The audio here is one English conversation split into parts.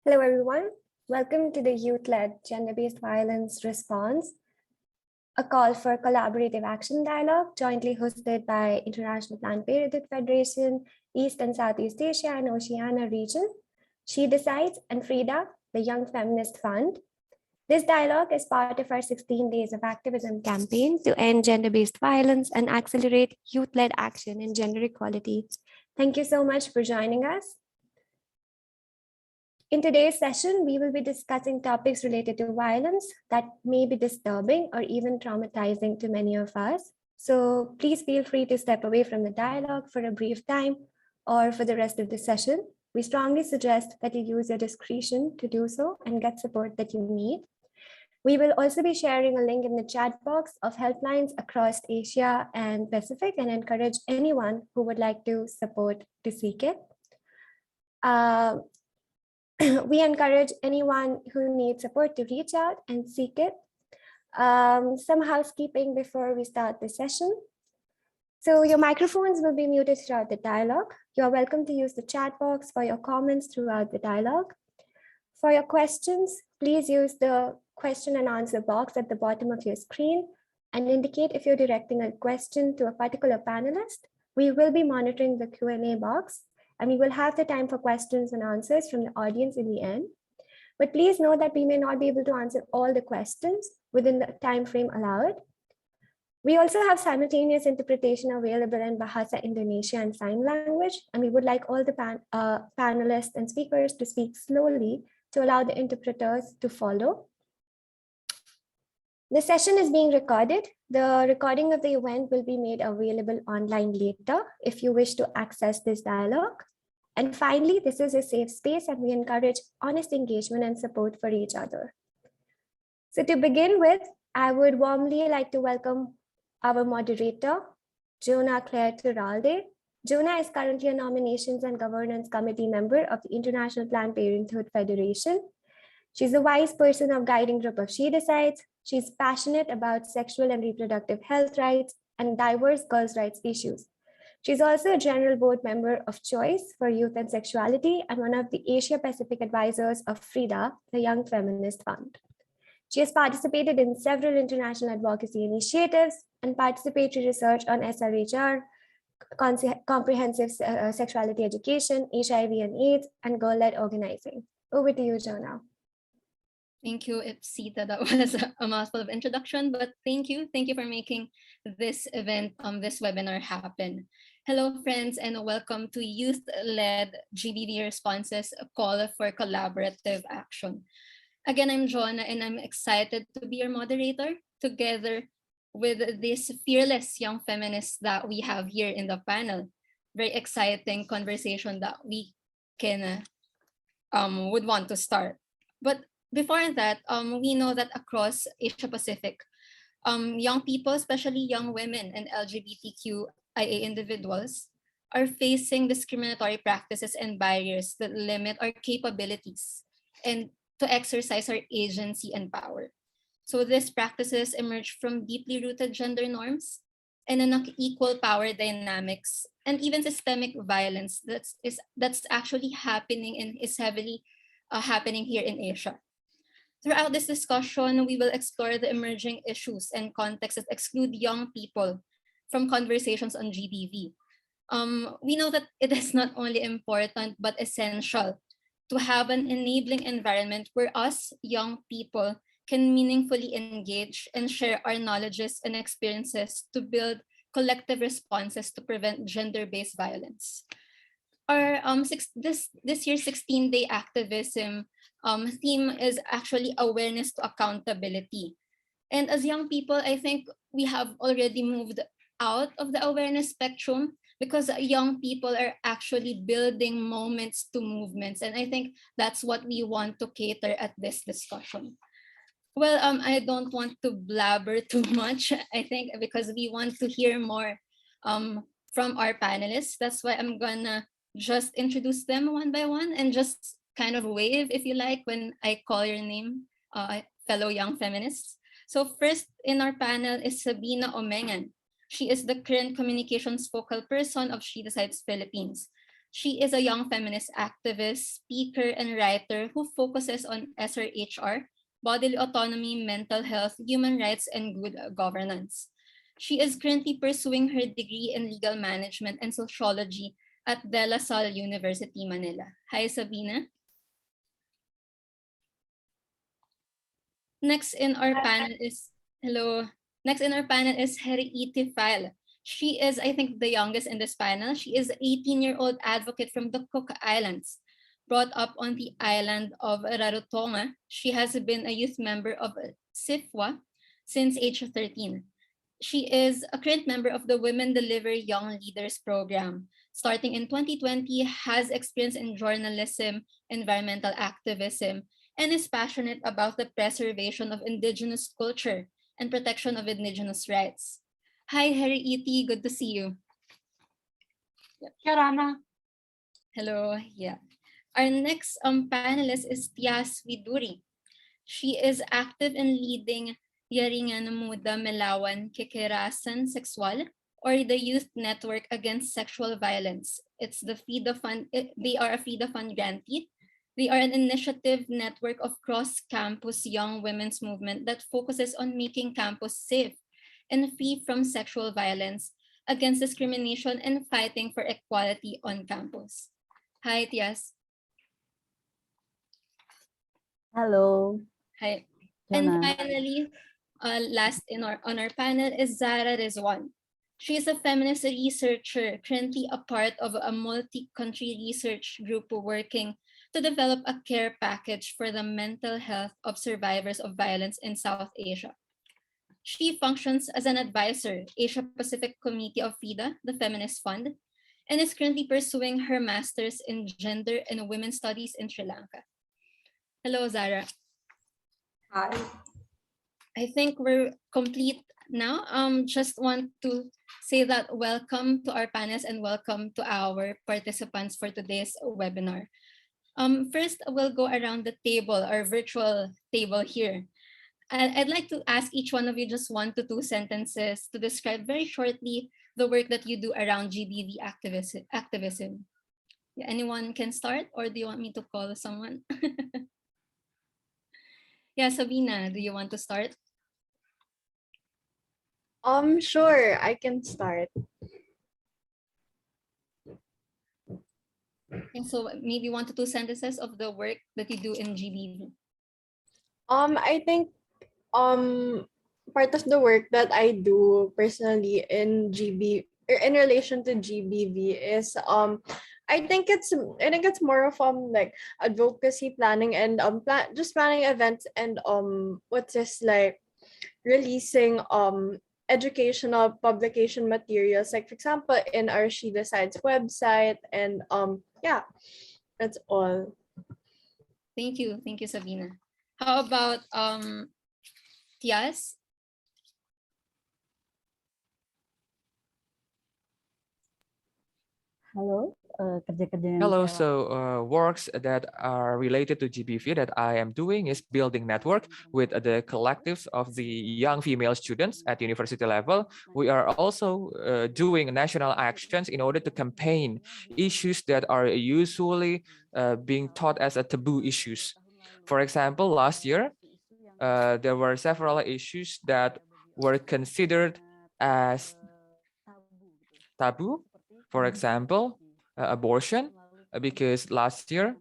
Hello, everyone. Welcome to the Youth-led Gender-Based Violence Response, a call for collaborative action dialogue jointly hosted by International Planned Parenthood Federation, East and Southeast Asia and Oceania region, SheDecides and FRIDA, the Young Feminist Fund. This dialogue is part of our 16 Days of Activism campaign to end gender-based violence and accelerate youth-led action in gender equality. Thank you so much for joining us. In today's session, we will be discussing topics related to violence that may be disturbing or even traumatizing to many of us. So please feel free to step away from the dialogue for a brief time or for the rest of the session. We strongly suggest that you use your discretion to do so and get support that you need. We will also be sharing a link in the chat box of helplines across Asia and Pacific and encourage anyone who would like to support to seek it. We encourage anyone who needs support to reach out and seek it. Some housekeeping before we start the session. So your microphones will be muted throughout the dialogue. You are welcome to use the chat box for your comments throughout the dialogue. For your questions, please use the question and answer box at the bottom of your screen and indicate if you're directing a question to a particular panelist. We will be monitoring the Q&A box, and we will have the time for questions and answers from the audience in the end. But please know that we may not be able to answer all the questions within the time frame allowed. We also have simultaneous interpretation available in Bahasa Indonesia and sign language, and we would like all the panelists and speakers to speak slowly to allow the interpreters to follow. The session is being recorded. The recording of the event will be made available online later if you wish to access this dialogue. And finally, this is a safe space and we encourage honest engagement and support for each other. So to begin with, I would warmly like to welcome our moderator, Jona Claire Turalde. Jona is currently a Nominations and Governance Committee member of the International Planned Parenthood Federation. She's the vice person of guiding group of SheDecides. She's passionate about sexual and reproductive health rights and diverse girls' rights issues. She's also a general board member of Choice for Youth and Sexuality and one of the Asia Pacific advisors of FRIDA, the Young Feminist Fund. She has participated in several international advocacy initiatives and participatory research on SRHR, comprehensive sexuality education, HIV and AIDS, and girl-led organizing. Over to you, Jona. Thank you, Ipsita. That was a mouthful of introduction, but thank you for making this event, this webinar happen. Hello, friends, and welcome to Youth-led GBV Responses, a call for collaborative action. Again, I'm Jona, and I'm excited to be your moderator together with these fearless young feminists that we have here in the panel. Very exciting conversation that we can would want to start. But before that, we know that across Asia Pacific, young people, especially young women and LGBTQIA individuals, are facing discriminatory practices and barriers that limit our capabilities and to exercise our agency and power. So these practices emerge from deeply rooted gender norms and unequal power dynamics and even systemic violence that's actually happening and is heavily happening here in Asia. Throughout this discussion, we will explore the emerging issues and contexts that exclude young people from conversations on GBV. We know that it is not only important, but essential to have an enabling environment where us, young people, can meaningfully engage and share our knowledges and experiences to build collective responses to prevent gender-based violence. Our this year's 16-day activism theme is actually awareness to accountability. And as young people, I think we have already moved out of the awareness spectrum because young people are actually building moments to movements. And I think that's what we want to cater at this discussion. Well, I don't want to blabber too much, I think, because we want to hear more from our panelists. That's why I'm gonna just introduce them one by one and just kind of wave, if you like, when I call your name, fellow young feminists. So first in our panel is Sabina Omengan. She is the current communications focal person of SheDecides Philippines. She is a young feminist activist, speaker, and writer who focuses on SRHR, bodily autonomy, mental health, human rights, and good governance. She is currently pursuing her degree in legal management and sociology at De La Salle University, Manila. Hi, Sabina. Next in our panel is, hello. Next in our panel is Hereiti File. She is, I think, the youngest in this panel. She is an 18-year-old advocate from the Cook Islands. Brought up on the island of Rarotonga, she has been a youth member of CIFWA since age 13. She is a current member of the Women Deliver Young Leaders program. Starting in 2020, has experience in journalism, environmental activism, and is passionate about the preservation of indigenous culture and protection of indigenous rights. Hi, Hereiti, good to see you. Yarana. Hello, yeah. Our next panelist is Thyaz Widuri. She is active in leading Jaringan, Muda, Melawan, Kekerasan, Seksual, or the Youth Network Against Sexual Violence. It's the FRIDA Fund. They are a FRIDA Fund grantee. They are an initiative network of cross-campus young women's movement that focuses on making campus safe and free from sexual violence, against discrimination, and fighting for equality on campus. Hi, Thyaz. Hello. Hi. Jona. And finally, last on our panel is Zahrah Rizwan. She is a feminist researcher, currently a part of a multi-country research group working to develop a care package for the mental health of survivors of violence in South Asia. She functions as an advisor, Asia Pacific Committee of FRIDA, the Feminist Fund, and is currently pursuing her master's in gender and women's studies in Sri Lanka. Hello, Zahrah. Hi. I think we're complete now. Just want to say that welcome to our panelists and welcome to our participants for today's webinar. First, we'll go around the table, our virtual table here. I'd like to ask each one of you just 1 to 2 sentences to describe very shortly the work that you do around GBV activism. Yeah, anyone can start, or do you want me to call someone? Yeah, Sabina, do you want to start? Sure, I can start. And so maybe 1 to 2 sentences of the work that you do in GBV. I think part of the work that I do personally in in relation to GBV is I think it's more of like advocacy planning and just planning events and what's this like releasing educational publication materials, like for example in our SheDecides website, and yeah, that's all. Thank you, Sabina. How about Thyaz? Hello. Hello, so works that are related to GBV that I am doing is building network with the collectives of the young female students at university level. We are also doing national actions in order to campaign issues that are usually being taught as a taboo issues. For example, last year, there were several issues that were considered as taboo. For example, abortion, because last year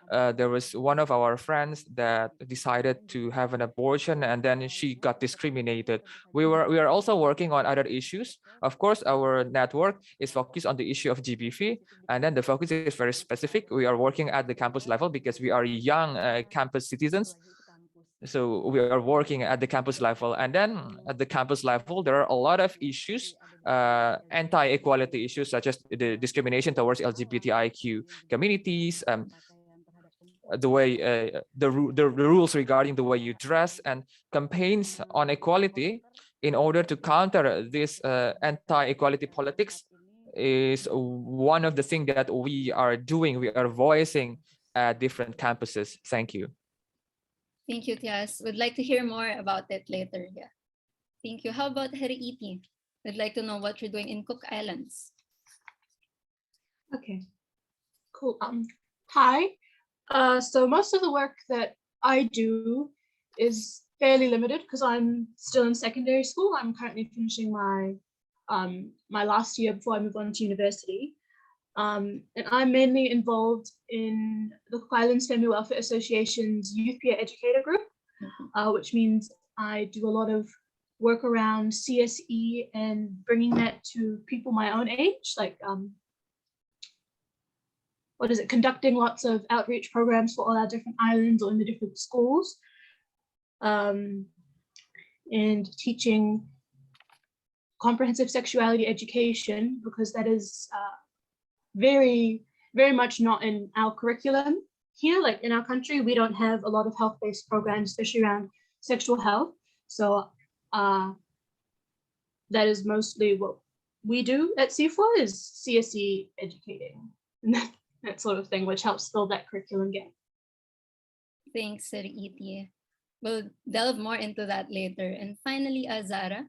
there was one of our friends that decided to have an abortion and then she got discriminated. We are also working on other issues. Of course, our network is focused on the issue of GBV, and then the focus is very specific. We are working at the campus level because we are young campus citizens. So we are working at the campus level, and then at the campus level there are a lot of issues, anti-equality issues such as the discrimination towards LGBTIQ communities, the way the rules regarding the way you dress, and campaigns on equality in order to counter this anti-equality politics is one of the things that we are doing. We are voicing at different campuses. Thank you. Thank you, Thyaz. Would like to hear more about it later. Yeah. Thank you. How about Hereiti? I'd like to know what you're doing in Cook Islands. Okay, cool. Hi. So most of the work that I do is fairly limited because I'm still in secondary school. I'm currently finishing my my last year before I move on to university. And I'm mainly involved in the Cook Islands Family Welfare Association's Youth Peer Educator Group, which means I do a lot of work around CSE and bringing that to people my own age, like conducting lots of outreach programs for all our different islands or in the different schools, and teaching comprehensive sexuality education, because that is very, very much not in our curriculum here. Like in our country, we don't have a lot of health-based programs, especially around sexual health. So that is mostly what we do at CIFWA, is CSE educating and that sort of thing, which helps build that curriculum gap. Thanks, Hereiti. We'll delve more into that later. And finally, Zahrah.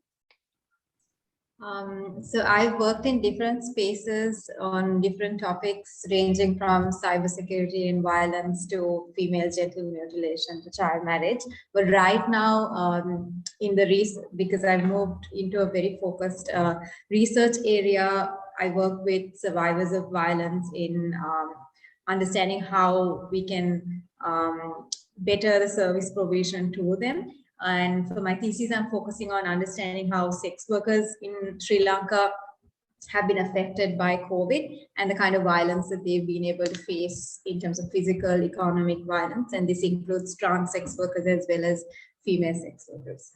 So I've worked in different spaces on different topics, ranging from cybersecurity and violence to female genital mutilation to child marriage. But right now, because I've moved into a very focused research area, I work with survivors of violence in understanding how we can better the service provision to them. And for my thesis, I'm focusing on understanding how sex workers in Sri Lanka have been affected by COVID and the kind of violence that they've been able to face in terms of physical, economic violence. And this includes trans sex workers as well as female sex workers.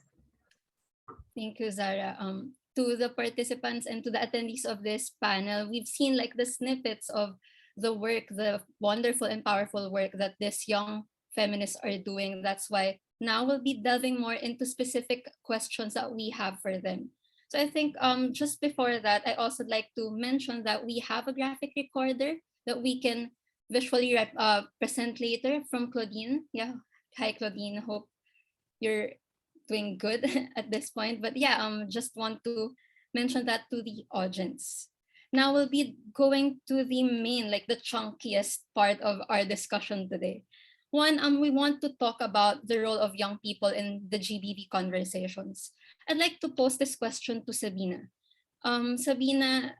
Thank you, Zahrah. To the participants and to the attendees of this panel, we've seen like the snippets of the work, the wonderful and powerful work that these young feminists are doing. That's why now we'll be delving more into specific questions that we have for them. So I think just before that, I also like to mention that we have a graphic recorder that we can visually present later from Claudine. Yeah, hi Claudine, hope you're doing good at this point. But yeah, just want to mention that to the audience. Now we'll be going to the main, like the chunkiest part of our discussion today. One, we want to talk about the role of young people in the GBV conversations. I'd like to pose this question to Sabina. Sabina,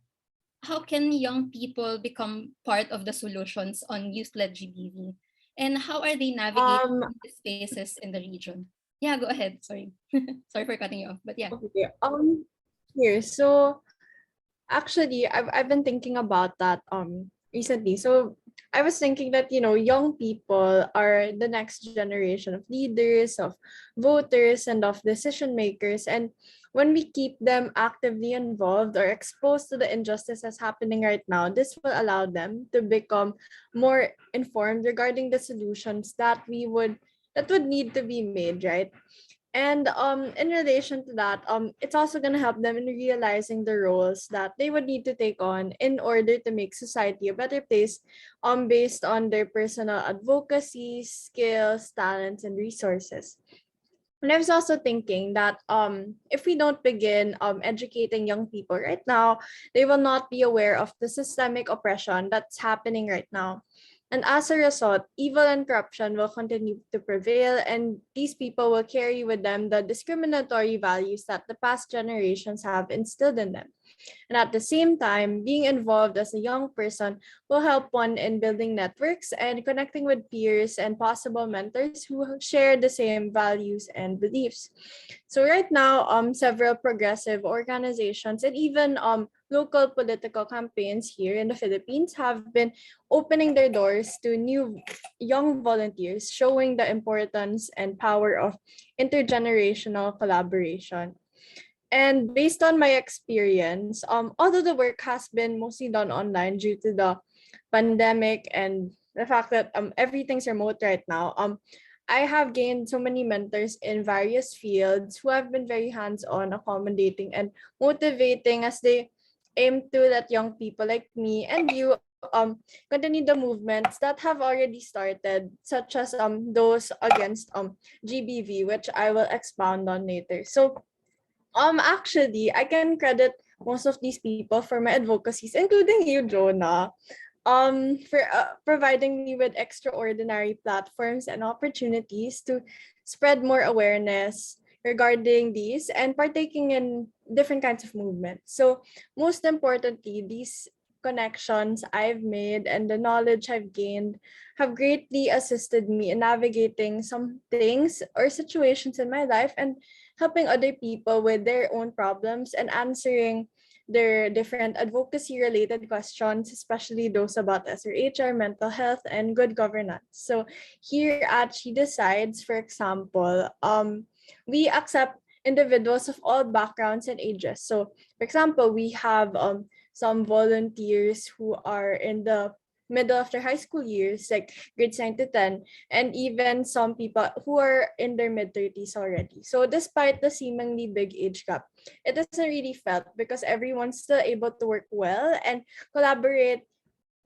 how can young people become part of the solutions on youth-led GBV? And how are they navigating the spaces in the region? Yeah, go ahead. Sorry. Sorry for cutting you off, but yeah. Okay. So actually, I've been thinking about that recently. So I was thinking that, young people are the next generation of leaders, of voters, and of decision makers. And when we keep them actively involved or exposed to the injustices happening right now, this will allow them to become more informed regarding the solutions that would need to be made, right? And in relation to that, it's also going to help them in realizing the roles that they would need to take on in order to make society a better place, based on their personal advocacy, skills, talents, and resources. And I was also thinking that if we don't begin educating young people right now, they will not be aware of the systemic oppression that's happening right now. And as a result, evil and corruption will continue to prevail, and these people will carry with them the discriminatory values that the past generations have instilled in them. And at the same time, being involved as a young person will help one in building networks and connecting with peers and possible mentors who share the same values and beliefs. So right now, several progressive organizations and even local political campaigns here in the Philippines have been opening their doors to new young volunteers, showing the importance and power of intergenerational collaboration. And based on my experience, although the work has been mostly done online due to the pandemic and the fact that everything's remote right now, I have gained so many mentors in various fields who have been very hands-on, accommodating, and motivating as they aim to let young people like me and you continue the movements that have already started, such as those against GBV, which I will expound on later. So actually I can credit most of these people for my advocacies, including you, Jona, for providing me with extraordinary platforms and opportunities to spread more awareness regarding these and partaking in different kinds of movements. So most importantly, these connections I've made and the knowledge I've gained have greatly assisted me in navigating some things or situations in my life and helping other people with their own problems and answering their different advocacy related questions, especially those about SRHR, mental health, and good governance. So here at SheDecides, for example, we accept individuals of all backgrounds and ages. So for example, we have some volunteers who are in the middle of their high school years, like grades 9 to 10, and even some people who are in their mid-30s already. So despite the seemingly big age gap, it doesn't really felt because everyone's still able to work well and collaborate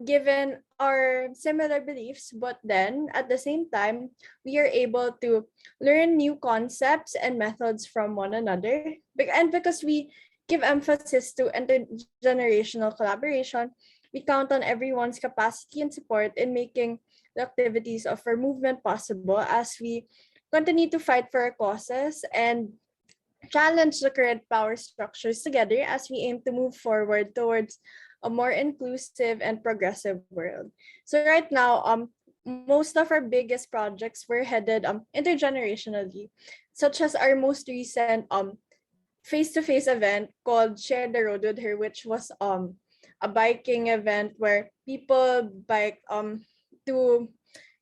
given our similar beliefs, but then at the same time, we are able to learn new concepts and methods from one another. And because we give emphasis to intergenerational collaboration, we count on everyone's capacity and support in making the activities of our movement possible as we continue to fight for our causes and challenge the current power structures together as we aim to move forward towards a more inclusive and progressive world. So right now, most of our biggest projects were headed intergenerationally, such as our most recent face-to-face event called Share the Road with Her, which was a biking event where people bike to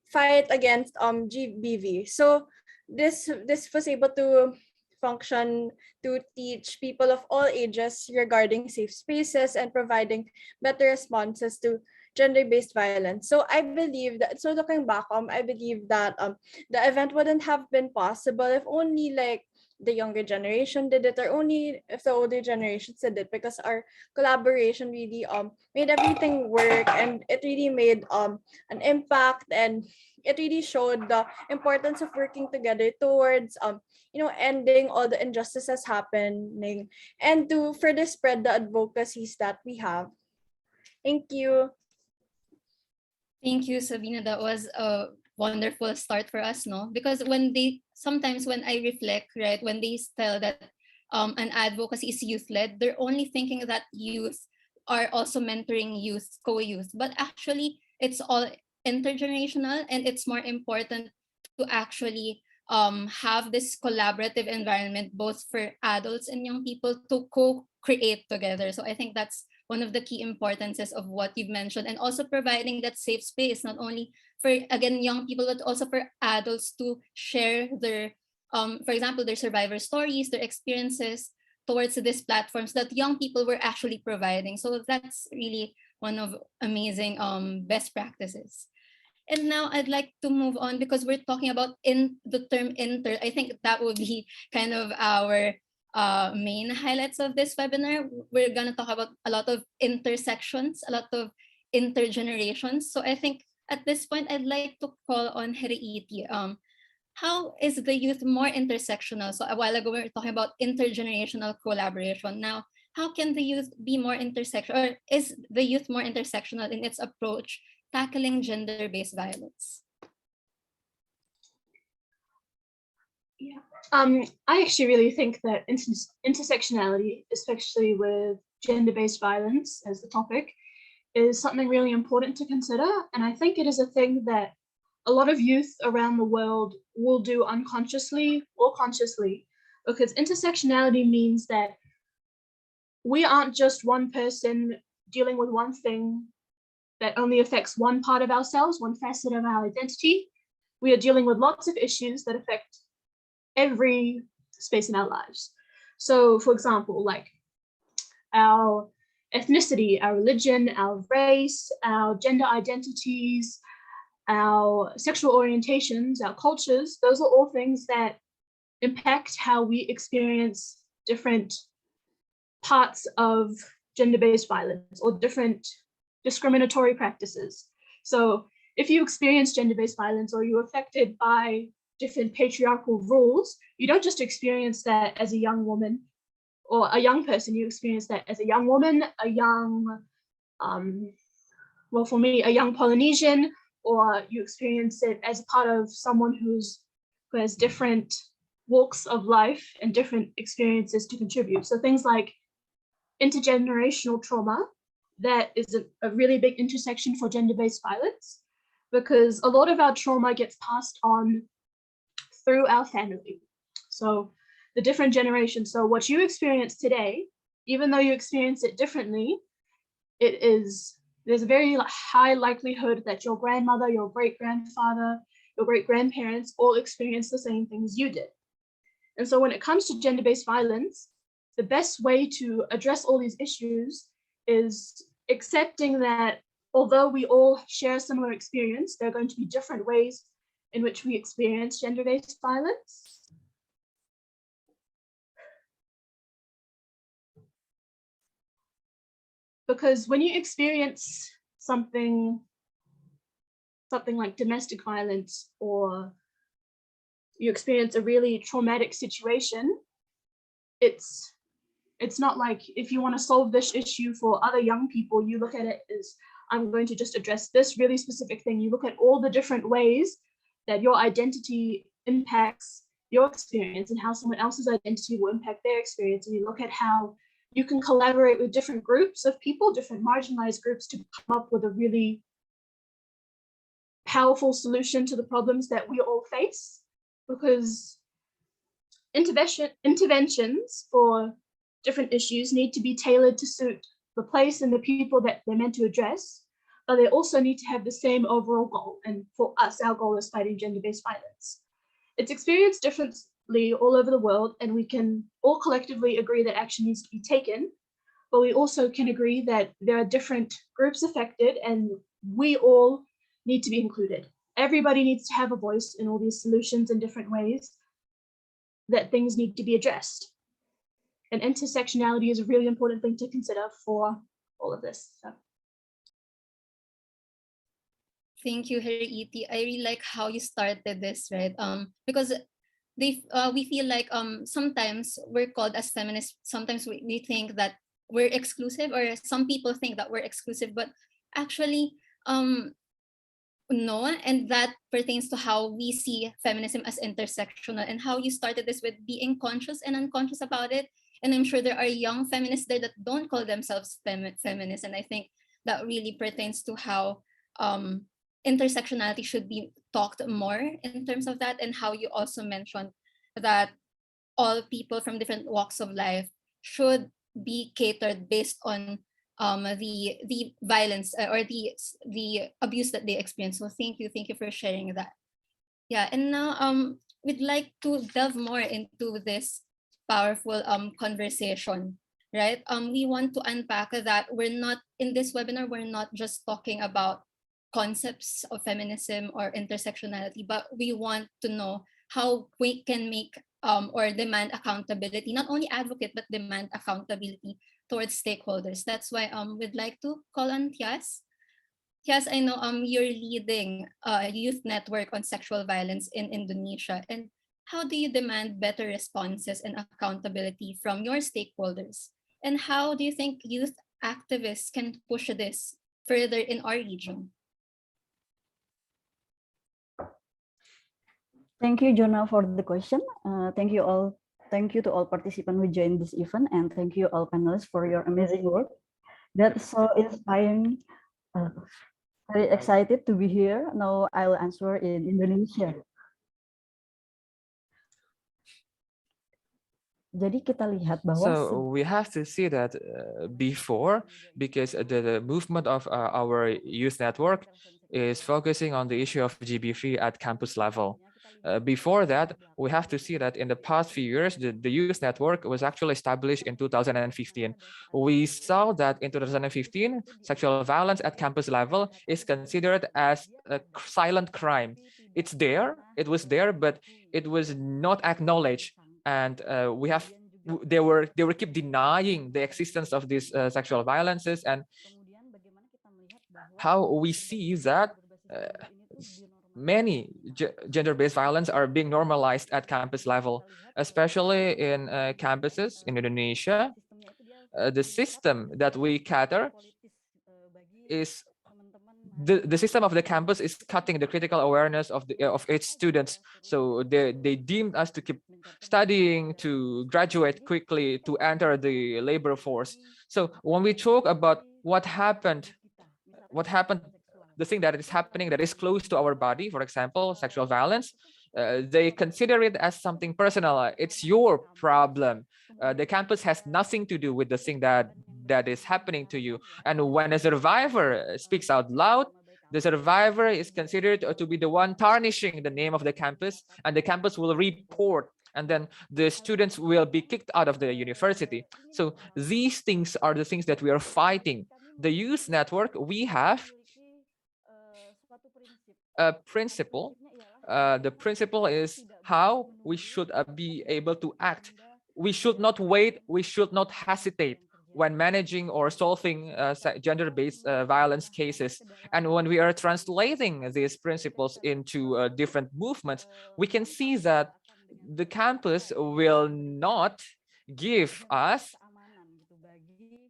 fight against GBV. So this was able to function to teach people of all ages regarding safe spaces and providing better responses to gender-based violence. So I believe that, so looking back, I believe that the event wouldn't have been possible if only like the younger generation did it, or only if the older generations did it, because our collaboration really made everything work, and it really made an impact, and it really showed the importance of working together towards ending all the injustices happening and to further spread the advocacies that we have. Thank you. Thank you, Sabina. That was a wonderful start for us, no? Because sometimes when I reflect, right, when they tell that an advocacy is youth-led, they're only thinking that youth are also mentoring youth, co-youth. But actually, it's all intergenerational, and it's more important to actually have this collaborative environment both for adults and young people to co-create together. So I think that's one of the key importances of what you've mentioned, and also providing that safe space, not only for, again, young people, but also for adults to share their, for example, their survivor stories, their experiences towards these platforms that young people were actually providing. So that's really one of amazing best practices. And now I'd like to move on, because we're talking about the term inter. I think that would be kind of our main highlights of this webinar. We're going to talk about a lot of intersections, a lot of intergenerations. So I think at this point, I'd like to call on Hereiti. How is the youth more intersectional? So a while ago, we were talking about intergenerational collaboration. Now, how can the youth be more intersectional, or is the youth more intersectional in its approach tackling gender-based violence? Yeah, I actually really think that intersectionality, especially with gender-based violence as the topic, is something really important to consider. And I think it is a thing that a lot of youth around the world will do unconsciously or consciously, because intersectionality means that we aren't just one person dealing with one thing that only affects one part of ourselves, one facet of our identity. We are dealing with lots of issues that affect every space in our lives. So, for example, like our ethnicity, our religion, our race, our gender identities, our sexual orientations, our cultures, those are all things that impact how we experience different parts of gender-based violence or different discriminatory practices. So if you experience gender-based violence or you're affected by different patriarchal rules, you don't just experience that as a young woman or a young person, you experience that as a young woman, a young, well, for me, a young Polynesian, or you experience it as a part of someone who has different walks of life and different experiences to contribute. So things like intergenerational trauma, that is a really big intersection for gender-based violence, because a lot of our trauma gets passed on through our family. So the different generations. So what you experience today, even though you experience it differently, there's a very high likelihood that your grandmother, your great-grandfather, your great-grandparents all experienced the same things you did. And so when it comes to gender-based violence, the best way to address all these issues is accepting that although we all share a similar experience, there are going to be different ways in which we experience gender-based violence. Because when you experience something like domestic violence, or you experience a really traumatic situation, it's not like if you want to solve this issue for other young people, you look at it as, I'm going to just address this really specific thing. You look at all the different ways that your identity impacts your experience and how someone else's identity will impact their experience. And you look at how you can collaborate with different groups of people, different marginalized groups, to come up with a really powerful solution to the problems that we all face. Because interventions for different issues need to be tailored to suit the place and the people that they're meant to address, but they also need to have the same overall goal. And for us, our goal is fighting gender-based violence. It's experienced differently all over the world, and we can all collectively agree that action needs to be taken, but we also can agree that there are different groups affected and we all need to be included. Everybody needs to have a voice in all these solutions in different ways that things need to be addressed. And intersectionality is a really important thing to consider for all of this. So. Thank you, Hereiti. I really like how you started this, right? Because we feel like sometimes we're called as feminists. Sometimes we think that we're exclusive, or some people think that we're exclusive, but actually, no. And that pertains to how we see feminism as intersectional, and how you started this with being conscious and unconscious about it. And I'm sure there are young feminists there that don't call themselves feminists. And I think that really pertains to how intersectionality should be talked more in terms of that, and how you also mentioned that all people from different walks of life should be catered based on the violence or the abuse that they experience. So thank you for sharing that. Yeah, and now we'd like to delve more into this powerful conversation, right? We want to unpack that we're not, in this webinar, we're not just talking about concepts of feminism or intersectionality, but we want to know how we can make or demand accountability, not only advocate, but demand accountability towards stakeholders. That's why we'd like to call on Thyaz. Thyaz, I know you're leading a youth network on sexual violence in Indonesia. And how do you demand better responses and accountability from your stakeholders? And how do you think youth activists can push this further in our region? Thank you, Jona, for the question. Thank you all. Thank you to all participants who joined this event, and thank you all panelists for your amazing work. That's so inspiring. Very excited to be here. Now I'll answer in Indonesia. Jadi kita lihat bahwa so we have to see that before, because the movement of our youth network is focusing on the issue of GBV at campus level. Before that, we have to see that in the past few years, the youth network was actually established in 2015. We saw that in 2015, sexual violence at campus level is considered as a silent crime. It's there, it was there, but it was not acknowledged. And we have they were keep denying the existence of these sexual violences, and how we see that many gender-based violence are being normalized at campus level, especially in campuses in Indonesia. The system that we cater is the system of the campus is cutting the critical awareness of its students. So they deemed us to keep studying, to graduate quickly, to enter the labor force. So when we talk about what happened, the thing that is happening that is close to our body, for example, sexual violence, they consider it as something personal. It's your problem. The campus has nothing to do with the thing that is happening to you. And when a survivor speaks out loud, the survivor is considered to be the one tarnishing the name of the campus, and the campus will report, and then the students will be kicked out of the university. So these things are the things that we are fighting. The youth network, we have a principle. The principle is how we should be able to act. We should not wait, we should not hesitate when managing or solving gender-based violence cases. And when we are translating these principles into different movements, we can see that the campus will not give us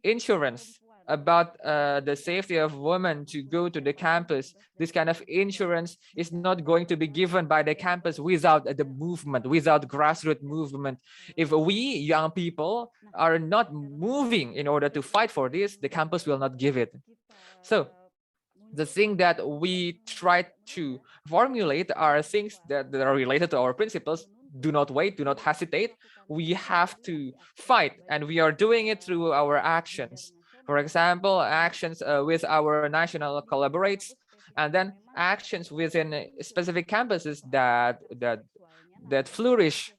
insurance about the safety of women to go to the campus. This kind of insurance is not going to be given by the campus without the movement, without grassroots movement. If we young people are not moving in order to fight for this, the campus will not give it. So the thing that we try to formulate are things that are related to our principles. Do not wait, do not hesitate. We have to fight, and we are doing it through our actions. For example, actions with our national collaborates, and then actions within specific campuses that flourish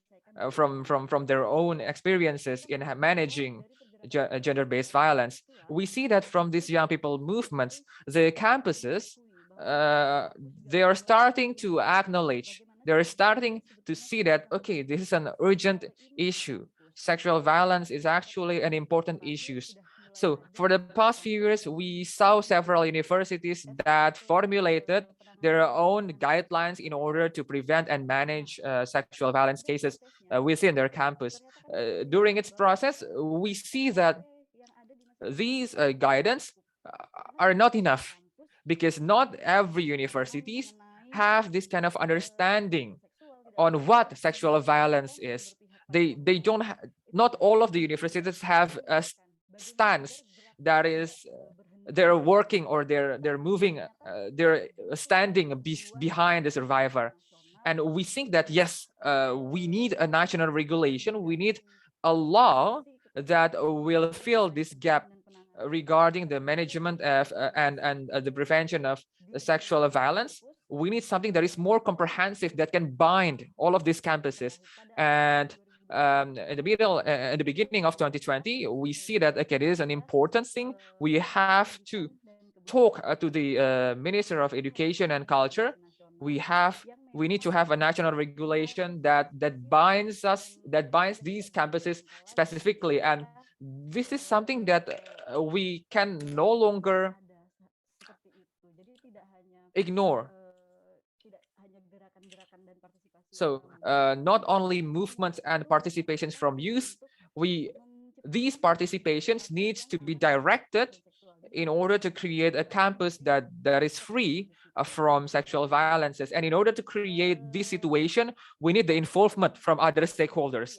from their own experiences in managing gender-based violence. We see that from these young people movements, the campuses, they are starting to acknowledge, they're starting to see that, okay, this is an urgent issue. Sexual violence is actually an important issue. So for the past few years, we saw several universities that formulated their own guidelines in order to prevent and manage sexual violence cases within their campus. During its process, we see that these guidance are not enough, because not every universities have this kind of understanding on what sexual violence is. They don't not all of the universities have a stance that is they're working, or they're moving, they're standing behind the survivor. And we think that yes, we need a national regulation, we need a law that will fill this gap regarding the management of and the prevention of sexual violence. We need something that is more comprehensive, that can bind all of these campuses. And in the beginning of 2020, we see that, okay, it is an important thing. We have to talk to the Minister of Education and Culture. We need to have a national regulation that binds these campuses specifically. And this is something that we can no longer ignore. So not only movements and participations from youth, these participations needs to be directed in order to create a campus that is free from sexual violences. And in order to create this situation, we need the involvement from other stakeholders.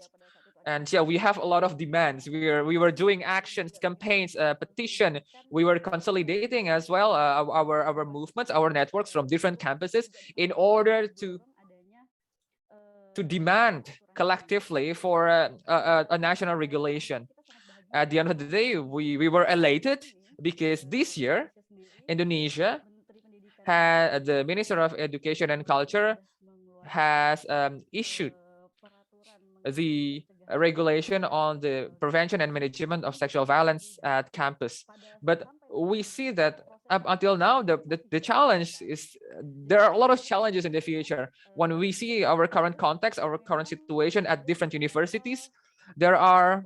And yeah, we have a lot of demands. We were doing actions, campaigns, petition. We were consolidating as well our movements, our networks from different campuses in order to demand collectively for a national regulation. At the end of the day, we were elated because this year, Indonesia had the Minister of Education and Culture has issued the regulation on the prevention and management of sexual violence at campus. But we see that up until now, the challenge is, there are a lot of challenges in the future. When we see our current context, our current situation at different universities, there are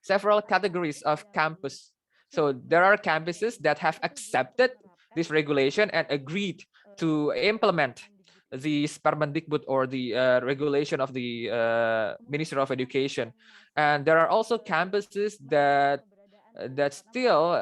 several categories of campus. So there are campuses that have accepted this regulation and agreed to implement the Spermendikbud, or the regulation of the Minister of Education. And there are also campuses that still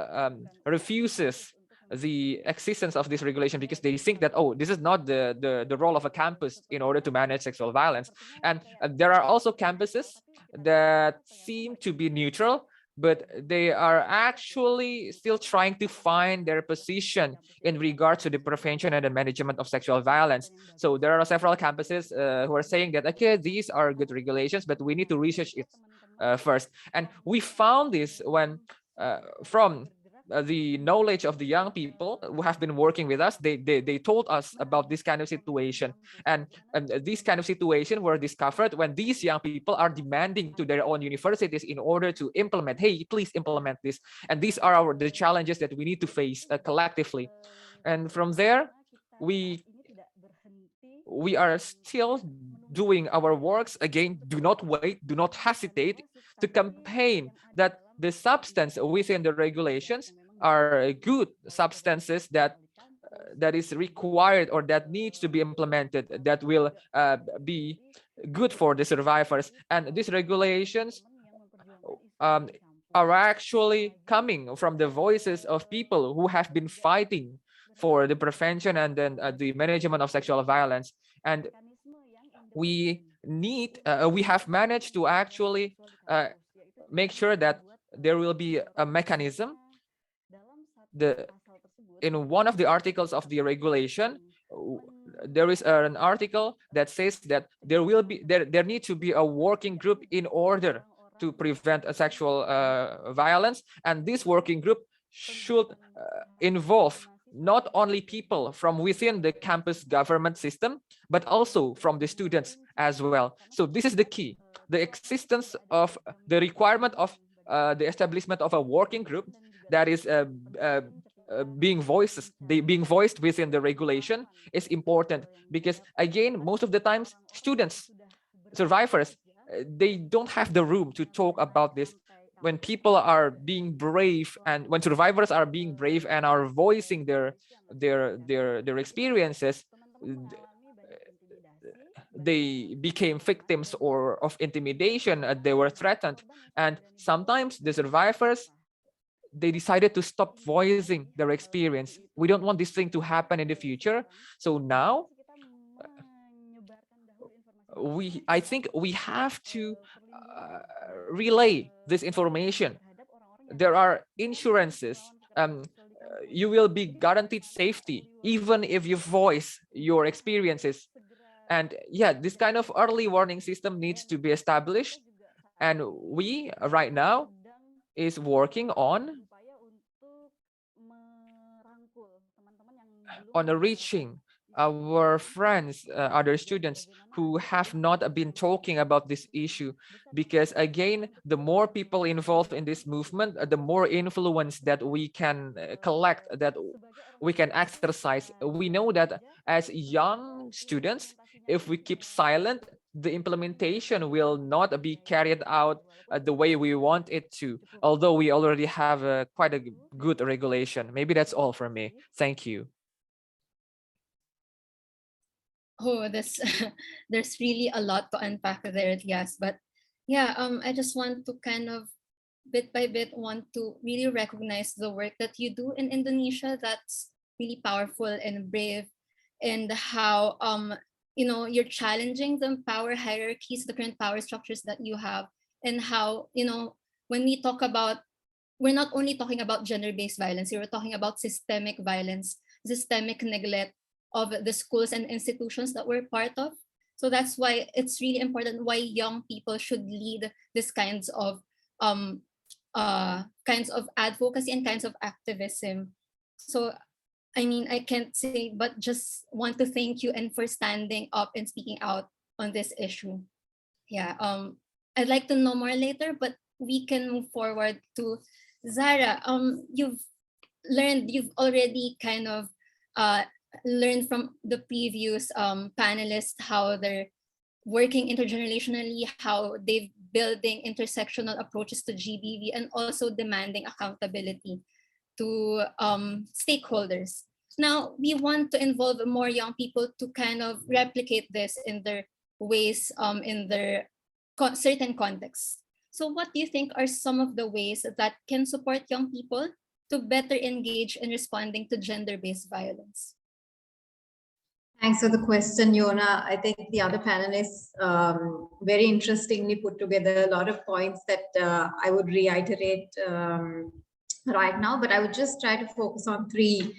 refuses the existence of this regulation because they think that, oh, this is not the role of a campus in order to manage sexual violence. And there are also campuses that seem to be neutral, but they are actually still trying to find their position in regard to the prevention and the management of sexual violence. So there are several campuses who are saying that, okay, these are good regulations, but we need to research it first. And we found this when from the knowledge of the young people who have been working with us. They told us about this kind of situation, and these kind of situation were discovered when these young people are demanding to their own universities in order to implement, hey, please implement this. And these are the challenges that we need to face collectively. And from there, we are still doing our works. Again, do not wait, do not hesitate to campaign that the substance within the regulations are good substances that is required or that needs to be implemented, that will be good for the survivors. And these regulations are actually coming from the voices of people who have been fighting for the prevention and then the management of sexual violence. And we have managed to actually make sure that there will be a mechanism. In one of the articles of the regulation, there is an article that says that there needs to be a working group in order to prevent a sexual violence, and this working group should involve not only people from within the campus government system, but also from the students as well. So this is the key, the existence of the requirement of the establishment of a working group that is being voiced within the regulation is important, because again, most of the times students, survivors, they don't have the room to talk about this. When people are being brave, and when survivors are being brave and are voicing their experiences, they became victims or of intimidation. They were threatened, and sometimes the survivors, they decided to stop voicing their experience. We don't want this thing to happen in the future. So now I think we have to relay this information. There are insurances. You will be guaranteed safety even if you voice your experiences. And yeah, this kind of early warning system needs to be established. And we right now is working on reaching our friends, other students who have not been talking about this issue, because again, the more people involved in this movement, the more influence that we can collect, that we can exercise. We know that as young students, if we keep silent, the implementation will not be carried out the way we want it to, although we already have quite a good regulation. Maybe that's all from me. Thank you. Oh, this there's really a lot to unpack there, yes. But yeah, I just want to kind of bit by bit want to really recognize the work that you do in Indonesia. That's really powerful and brave, and how you're challenging the power hierarchies, the current power structures that you have, and how when we talk about, we're not only talking about gender-based violence, we're talking about systemic violence, systemic neglect of the schools and institutions that we're part of. So that's why it's really important why young people should lead these kinds of advocacy and kinds of activism. So I mean, I can't say but just want to thank you and for standing up and speaking out on this issue. Yeah, I'd like to know more later, but we can move forward to Zahrah. You've already kind of learned from the previous panelists how they're working intergenerationally, how they've building intersectional approaches to GBV and also demanding accountability to stakeholders. Now, we want to involve more young people to kind of replicate this in their ways, in their certain contexts. So what do you think are some of the ways that can support young people to better engage in responding to gender-based violence? Thanks for the question, Jona. I think the other panelists very interestingly put together a lot of points that I would reiterate right now, but I would just try to focus on three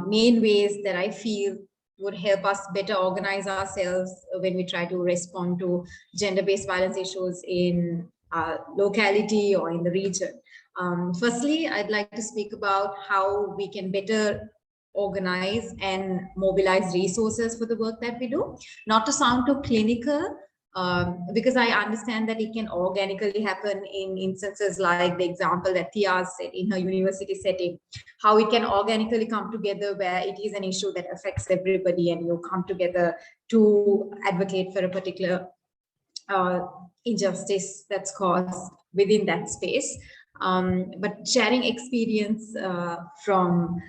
main ways that I feel would help us better organize ourselves when we try to respond to gender-based violence issues in our locality or in the region. Firstly, I'd like to speak about how we can better organize and mobilize resources for the work that we do. Not to sound too clinical, because I understand that it can organically happen in instances like the example that Thyaz said in her university setting, how it can organically come together where it is an issue that affects everybody and you come together to advocate for a particular injustice that's caused within that space. But sharing experience from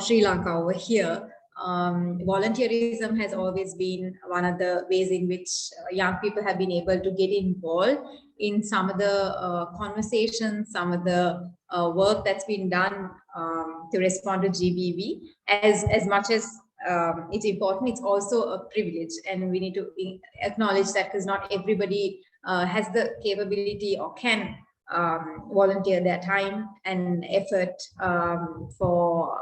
Sri Lanka over here, volunteerism has always been one of the ways in which young people have been able to get involved in some of the conversations, some of the work that's been done to respond to GBV. As much as it's important, it's also a privilege, and we need to acknowledge that, because not everybody has the capability or can volunteer their time and effort for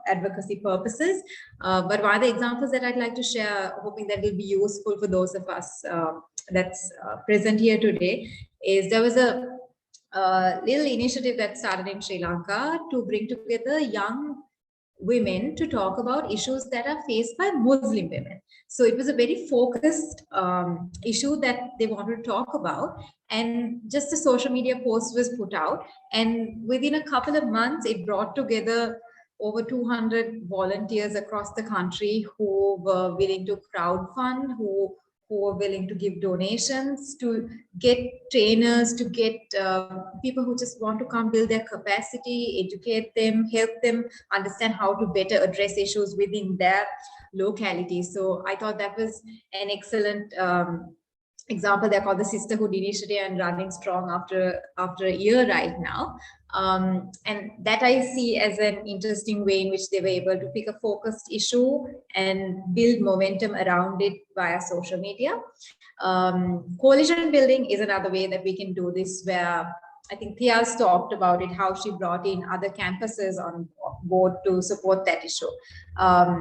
advocacy purposes. But one of the examples that I'd like to share, hoping that will be useful for those of us that's present here today, is there was a little initiative that started in Sri Lanka to bring together young women to talk about issues that are faced by Muslim women. So it was a very focused issue that they wanted to talk about, and just a social media post was put out, and within a couple of months it brought together over 200 volunteers across the country who were willing to crowdfund, who were willing to give donations, to get trainers, to get people who just want to come build their capacity, educate them, help them understand how to better address issues within their locality. So I thought that was an excellent example. They're called the Sisterhood Initiative and running strong after a year right now. And that I see as an interesting way in which they were able to pick a focused issue and build momentum around it via social media. Coalition building is another way that we can do this, where I think Thyaz talked about it, how she brought in other campuses on board to support that issue. I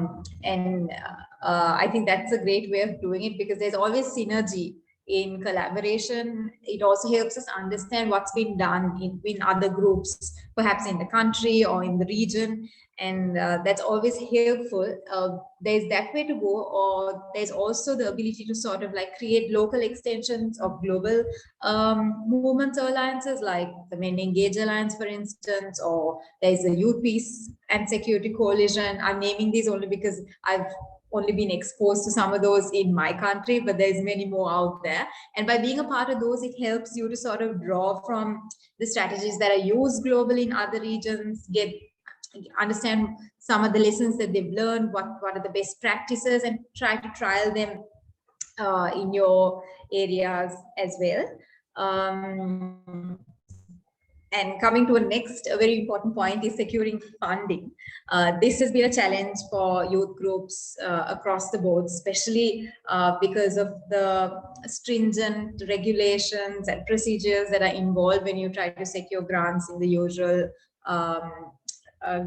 think that's a great way of doing it, because there's always synergy in collaboration. It also helps us understand what's been done in other groups, perhaps in the country or in the region. And that's always helpful. There's that way to go, or there's also the ability to sort of like create local extensions of global movements or alliances, like the Men Engage Alliance, for instance, or there's a Youth Peace and Security Coalition. I'm naming these only because I've only been exposed to some of those in my country, but there's many more out there. And by being a part of those, it helps you to sort of draw from the strategies that are used globally in other regions, understand some of the lessons that they've learned, what are the best practices, and try to trial them in your areas as well. And coming to a next very important point is securing funding. This has been a challenge for youth groups across the board, especially because of the stringent regulations and procedures that are involved when you try to secure grants in the usual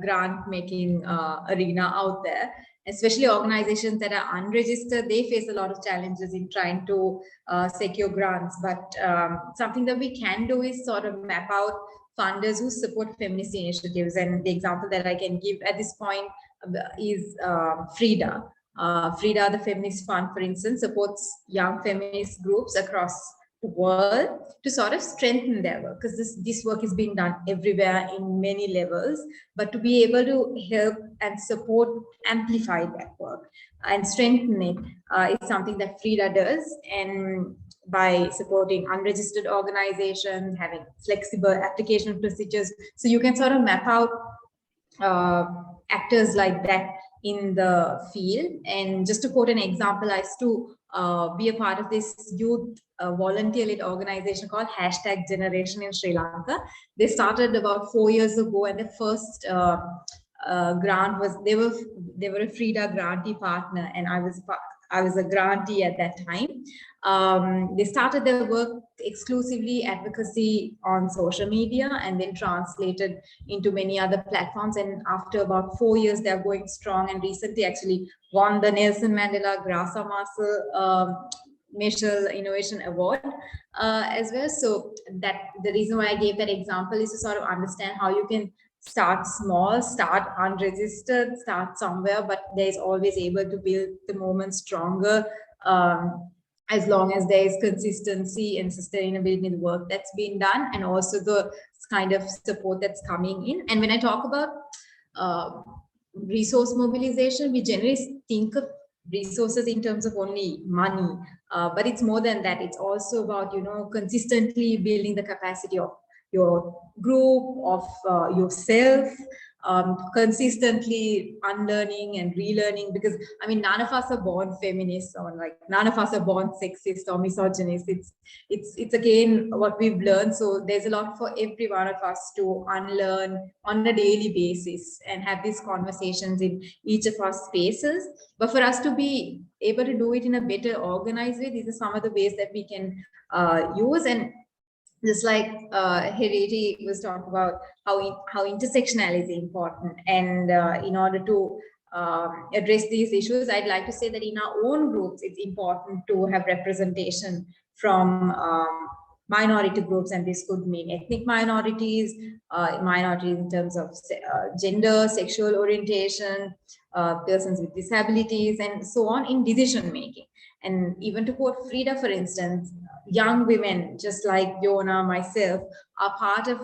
grant making arena out there. Especially organizations that are unregistered, they face a lot of challenges in trying to secure grants. But something that we can do is sort of map out funders who support feminist initiatives. And the example that I can give at this point is FRIDA. FRIDA, the Feminist Fund, for instance, supports young feminist groups across world to sort of strengthen their work, because this work is being done everywhere in many levels, but to be able to help and support, amplify that work and strengthen it is something that FRIDA does. And by supporting unregistered organizations, having flexible application procedures, so you can sort of map out actors like that in the field. And just to quote an example, I used to be a part of this youth volunteer-led organization called #Generation in Sri Lanka. They started about 4 years ago, and the first grant was, they were a FRIDA grantee partner, and I was a grantee at that time. They started their work exclusively advocacy on social media, and then translated into many other platforms. And after about 4 years, they're going strong, and recently actually won the Nelson Mandela Grasa Marcel Marshall Innovation Award as well. So that the reason why I gave that example is to sort of understand how you can start small, start unregistered, start somewhere, but there's always able to build the movement stronger as long as there is consistency and sustainability in the work that's been done, and also the kind of support that's coming in. And when I talk about resource mobilization, we generally think of resources in terms of only money, but it's more than that. It's also about, you know, consistently building the capacity of your group, of yourself, consistently unlearning and relearning, because I mean, none of us are born feminists, or like none of us are born sexist or misogynist. It's again what we've learned. So there's a lot for every one of us to unlearn on a daily basis and have these conversations in each of our spaces. But for us to be able to do it in a better organized way, these are some of the ways that we can use. And just like Hereiti was talking about how intersectional is important, and in order to address these issues, I'd like to say that in our own groups, it's important to have representation from minority groups, and this could mean ethnic minorities, minorities in terms of gender, sexual orientation, persons with disabilities, and so on in decision making. And even to quote FRIDA, for instance, young women, just like Jona, myself, are part of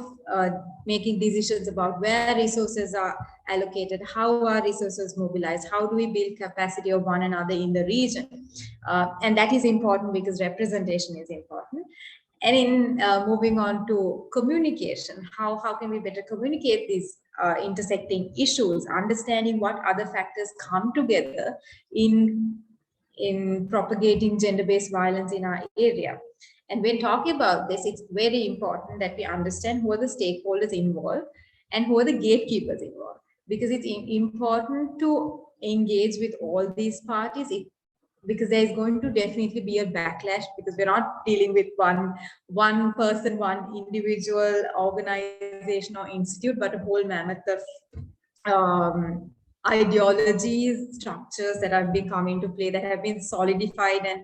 making decisions about where resources are allocated, how are resources mobilized, how do we build capacity of one another in the region. And that is important because representation is important. And in moving on to communication, how can we better communicate these intersecting issues, understanding what other factors come together in propagating gender-based violence in our area. And when talking about this, it's very important that we understand who are the stakeholders involved and who are the gatekeepers involved, because it's important to engage with all these parties, because there's going to definitely be a backlash, because we're not dealing with one person, one individual organization or institute, but a whole mammoth of ideologies, structures that have been coming into play, that have been solidified and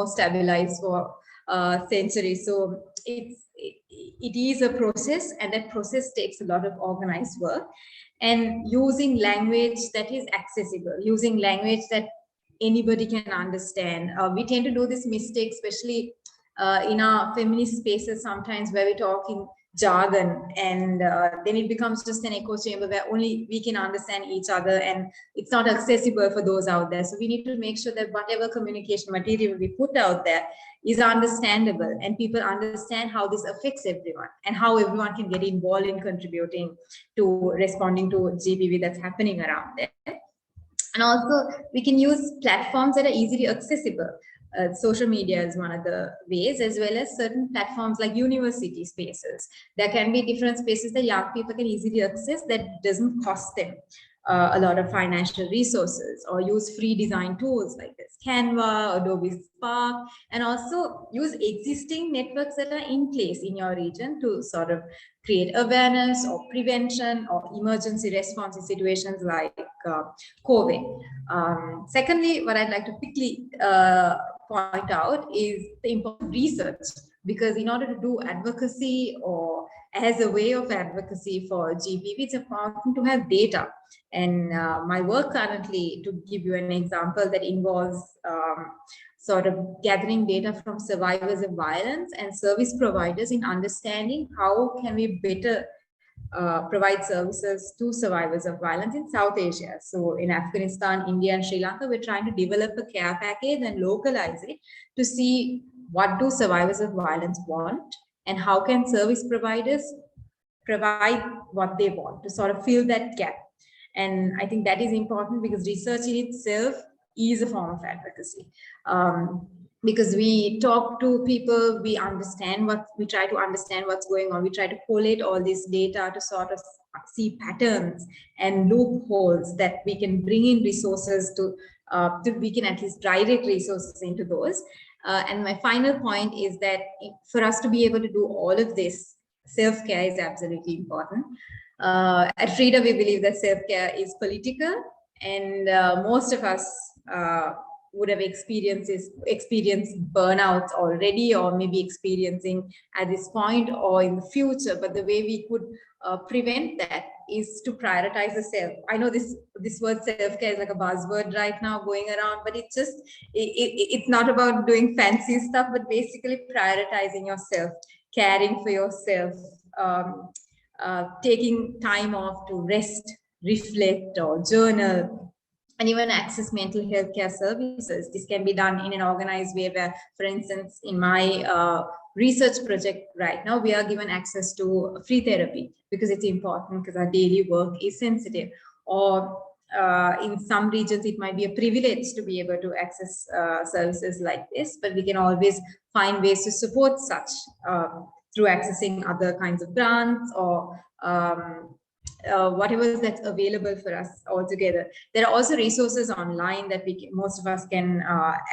stabilized for centuries. So it is a process, and that process takes a lot of organized work, and using language that is accessible, using language that anybody can understand. We tend to do this mistake, especially in our feminist spaces sometimes, where we talk in jargon, and then it becomes just an echo chamber where only we can understand each other, and it's not accessible for those out there. So we need to make sure that whatever communication material we put out there is understandable, and people understand how this affects everyone and how everyone can get involved in contributing to responding to GBV that's happening around there. And also we can use platforms that are easily accessible. Social media is one of the ways, as well as certain platforms like university spaces. There can be different spaces that young people can easily access that doesn't cost them a lot of financial resources, or use free design tools like this, Canva, Adobe Spark, and also use existing networks that are in place in your region to sort of create awareness or prevention or emergency response in situations like COVID. Secondly, what I'd like to quickly point out is the importance of research, because in order to do advocacy or as a way of advocacy for GBV, it's important to have data. And my work currently, to give you an example, that involves sort of gathering data from survivors of violence and service providers in understanding how can we better provide services to survivors of violence in South Asia. So in Afghanistan, India, and Sri Lanka, we're trying to develop a care package and localize it to see what do survivors of violence want and how can service providers provide what they want to sort of fill that gap. And I think that is important because research in itself is a form of advocacy. Because we talk to people, we try to understand what's going on. We try to collate all this data to sort of see patterns and loopholes that we can bring in resources to we can at least direct resources into those. And my final point is that for us to be able to do all of this, self-care is absolutely important. At FRIDA, we believe that self-care is political, and most of us would have experienced burnouts already, or maybe experiencing at this point or in the future. But the way we could prevent that is to prioritize the self. I know this word self-care is like a buzzword right now going around, but it's just it's not about doing fancy stuff, but basically prioritizing yourself, caring for yourself, taking time off to rest, reflect, or journal, and even access mental health care services. This can be done in an organized way where, for instance, in my research project right now, we are given access to free therapy because it's important because our daily work is sensitive. Or in some regions, it might be a privilege to be able to access services like this, but we can always find ways to support such through accessing other kinds of grants or whatever that's available for us altogether. There are also resources online that most of us can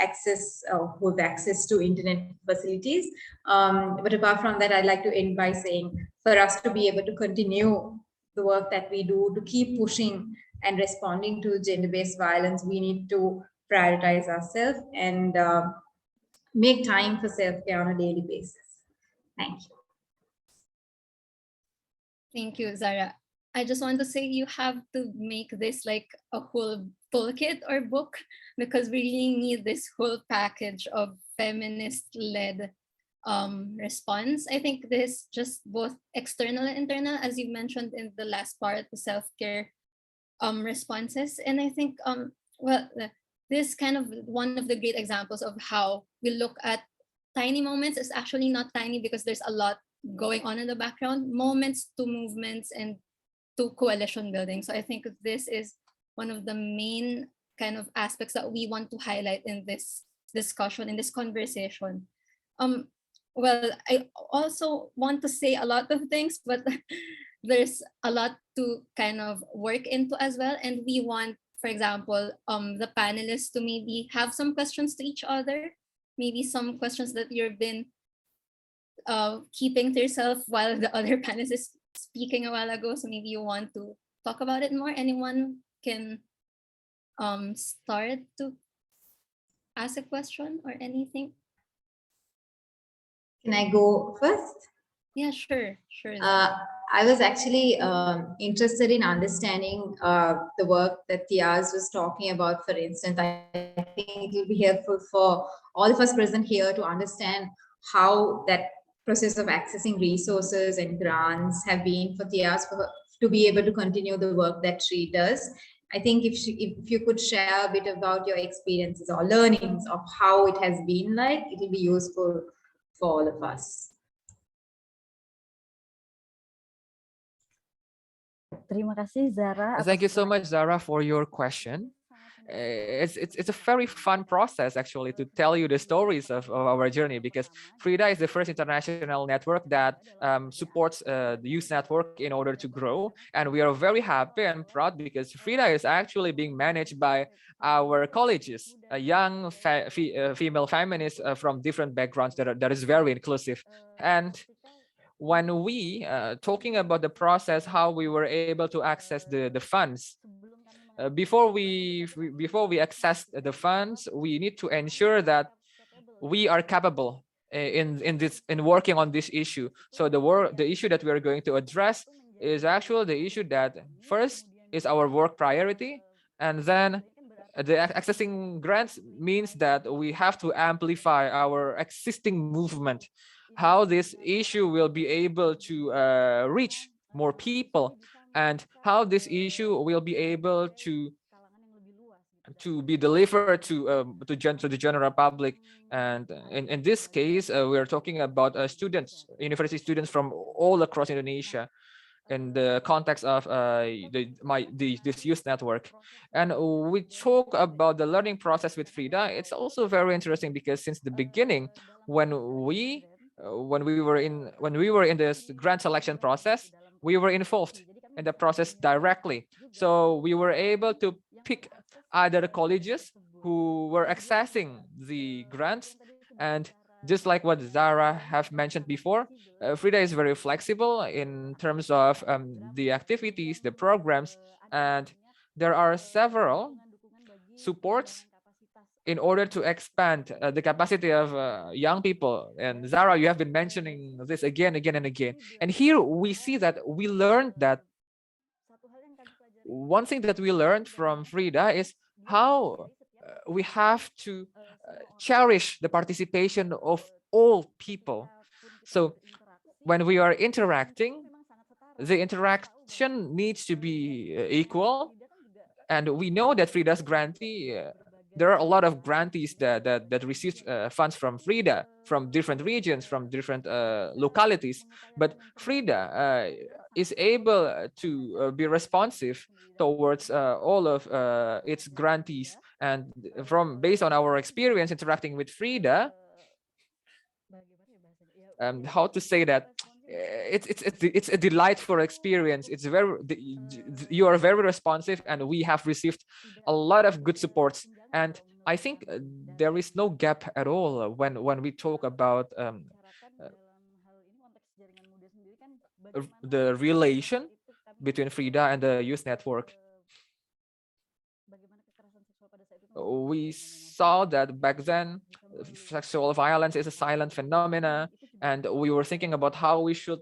access who have access to internet facilities. But apart from that, I'd like to end by saying for us to be able to continue the work that we do, to keep pushing and responding to gender-based violence, we need to prioritize ourselves and make time for self-care on a daily basis. Thank you. Thank you, Zahrah. I just want to say you have to make this like a whole toolkit or book, because we really need this whole package of feminist-led response. I think this just both external and internal, as you mentioned in the last part, the self-care responses. And I think, well, this kind of one of the great examples of how we look at tiny moments is actually not tiny because there's a lot going on in the background, moments to movements and to coalition building. So I think this is one of the main kind of aspects that we want to highlight in this discussion, in this conversation. Well, I also want to say a lot of things, but there's a lot to kind of work into as well. And we want, for example, the panelists to maybe have some questions to each other, maybe some questions that you've been keeping to yourself while the other panelist is speaking a while ago. So maybe you want to talk about it more. Anyone can start to ask a question or anything. Can I go first? Yeah, sure. I was actually interested in understanding the work that Thyaz was talking about. For instance, I think it will be helpful for all of us present here to understand how that process of accessing resources and grants have been for Thyaz to be able to continue the work that she does. I think if you could share a bit about your experiences or learnings of how it has been like, it will be useful for all of us. Terima kasih, Zahrah. Thank you so much, Zahrah, for your question. It's a very fun process actually to tell you the stories of our journey, because FRIDA is the first international network that supports the youth network in order to grow, and we are very happy and proud because FRIDA is actually being managed by our colleges, young female feminists from different backgrounds that is very inclusive. And when we talking about the process, how we were able to access the funds, before we access the funds, we need to ensure that we are capable in working on this issue. So the issue that we are going to address is actually the issue that first is our work priority, and then accessing grants means that we have to amplify our existing movement, how this issue will be able to reach more people, and how this issue will be able to be delivered to the general public. And in this case, we are talking about students, university students from all across Indonesia, in the context of this youth network. And we talk about the learning process with Frida. It's also very interesting because since the beginning, when we were in this grant selection process, we were involved in the process directly. So we were able to pick other colleges who were accessing the grants. And just like what Zahrah have mentioned before, Frida is very flexible in terms of the activities, the programs, and there are several supports in order to expand the capacity of young people. And Zahrah, you have been mentioning this again, and again. And here we see that we learned that one thing that we learned from Frida is how we have to cherish the participation of all people. So when we are interacting, the interaction needs to be equal. And we know that Frida's grantee, there are a lot of grantees that receive funds from Frida, from different regions, from different localities. But Frida is able to be responsive towards all of its grantees. And based on our experience interacting with Frida, how to say that, it's a delightful experience. It's you are very responsive, and we have received a lot of good supports. And I think there is no gap at all when we talk about the relation between Frida and the youth network. We saw that back then sexual violence is a silent phenomena, and we were thinking about how we should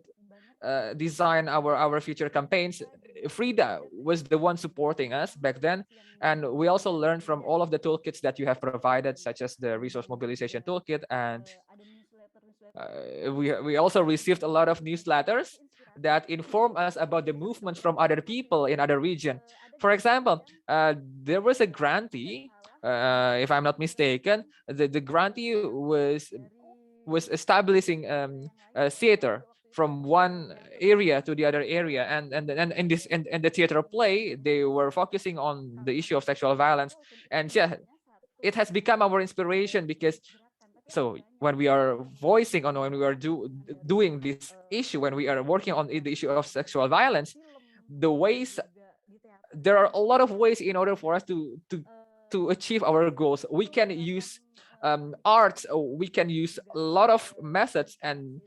design our future campaigns. Frida was the one supporting us back then, and we also learned from all of the toolkits that you have provided, such as the resource mobilization toolkit. And we also received a lot of newsletters that inform us about the movements from other people in other region. For example, there was a grantee, if I'm not mistaken, the grantee was establishing a theater from one area to the other area, and in the theater play, they were focusing on the issue of sexual violence. And yeah, it has become our inspiration, because so when we are voicing on, when we are doing this issue, when we are working on the issue of sexual violence, there are a lot of ways in order for us to achieve our goals. We can use art, we can use a lot of methods, and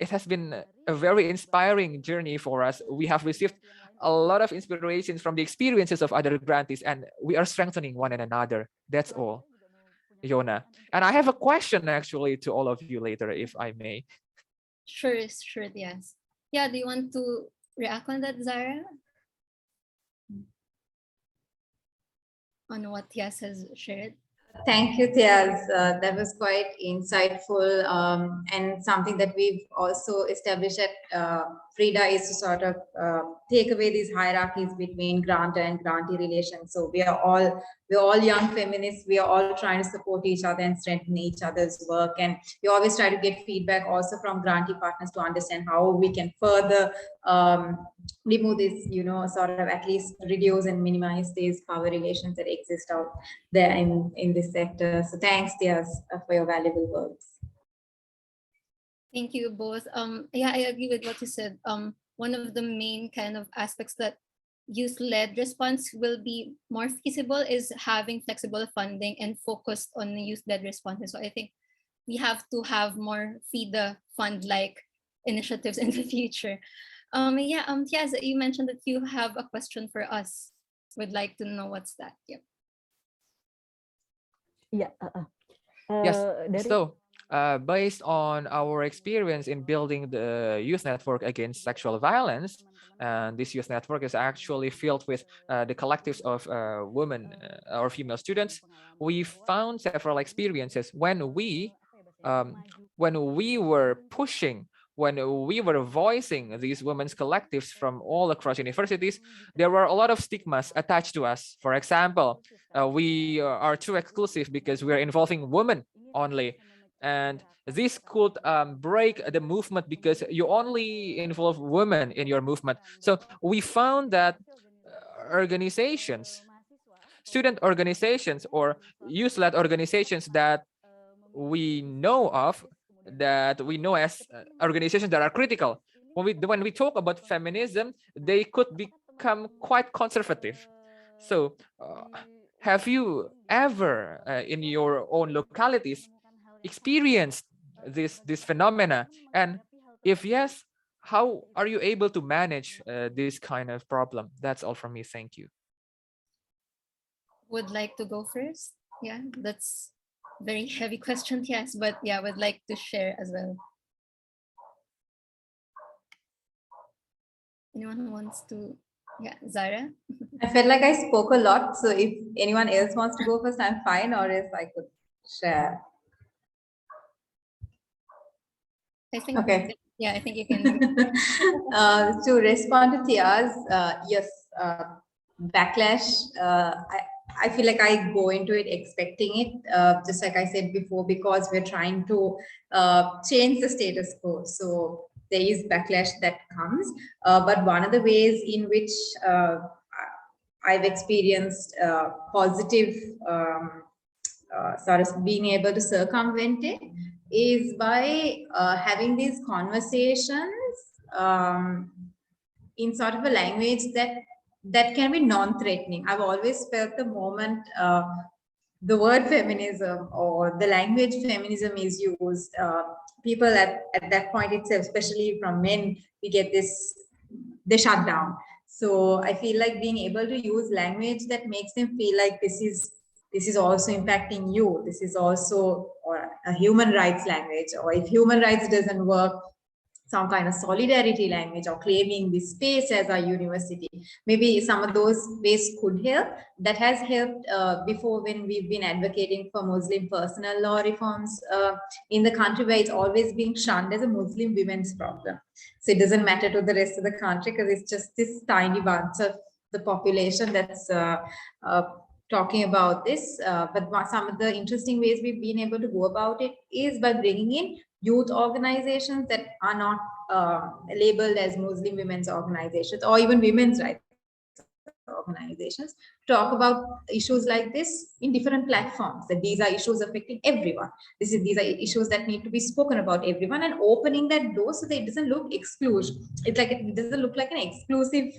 it has been a very inspiring journey for us. We have received a lot of inspirations from the experiences of other grantees, and we are strengthening one another. That's all, Jona. And I have a question actually to all of you later, if I may. Sure, yes. Yeah, do you want to react on that, Zahrah? On what Thyaz has shared? Thank you, Thyaz. That was quite insightful, and something that we've also established at Frida is to sort of take away these hierarchies between grantor and grantee relations. So we're all young feminists. We are all trying to support each other and strengthen each other's work. And we always try to get feedback also from grantee partners to understand how we can further remove this, sort of at least reduce and minimize these power relations that exist out there in this sector. So thanks, Thyaz, for your valuable words. Thank you both. Yeah, I agree with what you said. One of the main kind of aspects that youth-led response will be more feasible is having flexible funding and focused on youth-led responses. So I think we have to have more FRIDA Fund-like initiatives in the future. Yeah, Thyaz, you mentioned that you have a question for us. Would like to know what's that? Yep. Yeah. Yes. So based on our experience in building the youth network against sexual violence, and this youth network is actually filled with the collectives of women or female students, we found several experiences when we were pushing, when we were voicing these women's collectives from all across universities, there were a lot of stigmas attached to us. For example, we are too exclusive because we are involving women only. And this could break the movement because you only involve women in your movement. So we found that organizations, student organizations or youth-led organizations that we know of, that we know as organizations that are critical, when we talk about feminism, they could become quite conservative. So have you ever in your own localities experienced this phenomena? And if yes, how are you able to manage this kind of problem? That's all from me. Thank you. Would like to go first? Yeah, that's very heavy question, yes, but yeah, would like to share as well. Anyone who wants to? Yeah, Zahrah. I felt like I spoke a lot, so if anyone else wants to go first, I'm fine, or if I could share. I think. Okay. Yeah, I think you can. To respond to Thyaz, yes, backlash. I feel like I go into it expecting it, just like I said before, because we're trying to change the status quo. So there is backlash that comes. But one of the ways in which I've experienced positive sort of being able to circumvent it is by having these conversations in sort of a language that can be non-threatening. I've always felt the moment the word feminism or the language feminism is used, people at that point itself, especially from men, we get this, they shut down. So I feel like being able to use language that makes them feel like this is also impacting you. This is also or a human rights language, or if human rights doesn't work, some kind of solidarity language or claiming this space as our university. Maybe some of those ways could help. That has helped before when we've been advocating for Muslim personal law reforms in the country, where it's always being shunned as a Muslim women's problem. So it doesn't matter to the rest of the country because it's just this tiny bunch of the population that's talking about this. But some of the interesting ways we've been able to go about it is by bringing in youth organizations that are not labeled as Muslim women's organizations or even women's rights organizations, talk about issues like this in different platforms, that these are issues affecting everyone. These are issues that need to be spoken about everyone, and opening that door so that it doesn't look exclusive. It's like it doesn't look like an exclusive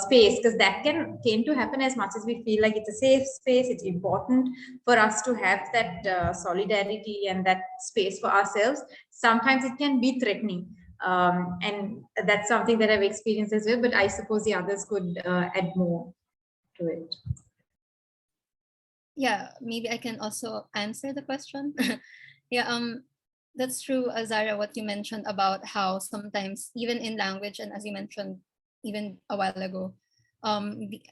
space, because that can tend to happen. As much as we feel like it's a safe space, it's important for us to have that solidarity and that space for ourselves. Sometimes it can be threatening. And that's something that I've experienced as well, but I suppose the others could add more to it. Yeah, maybe I can also answer the question. Yeah, that's true, Zahrah, what you mentioned about how sometimes even in language, and as you mentioned even a while ago,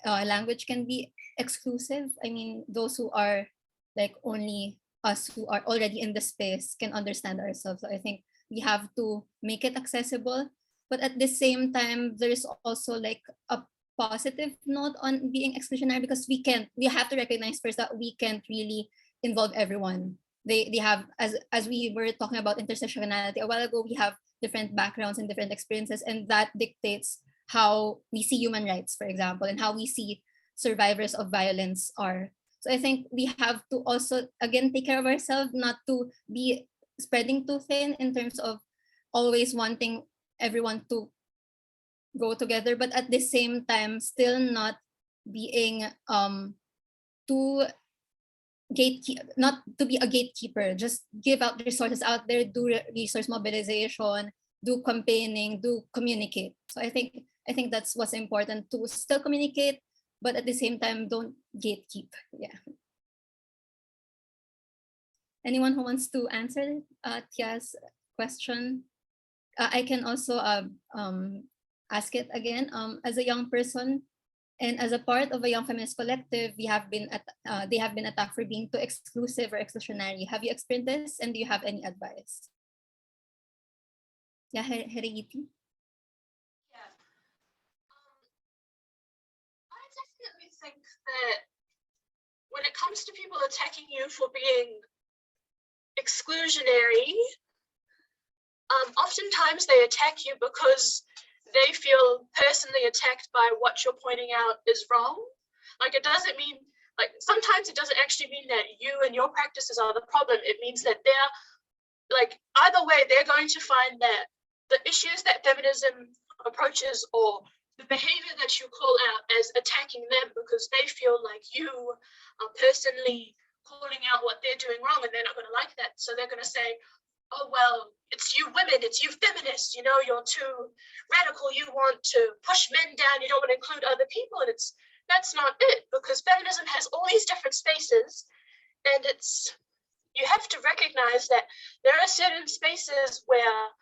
language can be exclusive. I mean, those who are like only us who are already in the space can understand ourselves. So I think we have to make it accessible, but at the same time, there's also like a positive note on being exclusionary, because we have to recognize first that we can't really involve everyone. They have, as we were talking about intersectionality a while ago, we have different backgrounds and different experiences, and that dictates how we see human rights, for example, and how we see survivors of violence are. So I think we have to also, again, take care of ourselves, not to be spreading too thin in terms of always wanting everyone to go together, but at the same time still not being too not to be a gatekeeper. Just give out resources out there, do resource mobilization, do campaigning, do communicate. So I think that's what's important, to still communicate, but at the same time don't gatekeep. Yeah. Anyone who wants to answer Thyaz's question? I can also ask it again. As a young person and as a part of a young feminist collective, they have been attacked for being too exclusive or exclusionary. Have you experienced this, and do you have any advice? Yeah, Hereiti. Yeah. I definitely think that when it comes to people attacking you for being exclusionary, oftentimes they attack you because they feel personally attacked by what you're pointing out is wrong. Like, it doesn't mean, like, sometimes it doesn't actually mean that you and your practices are the problem. It means that they're, like, either way, they're going to find that the issues that feminism approaches or the behavior that you call out as attacking them because they feel like you are personally calling out what they're doing wrong, and they're not going to like that. So they're going to say, oh, well, it's you women, it's you feminists, you know, you're too radical, you want to push men down, you don't want to include other people. And that's not it, because feminism has all these different spaces, and you have to recognize that there are certain spaces where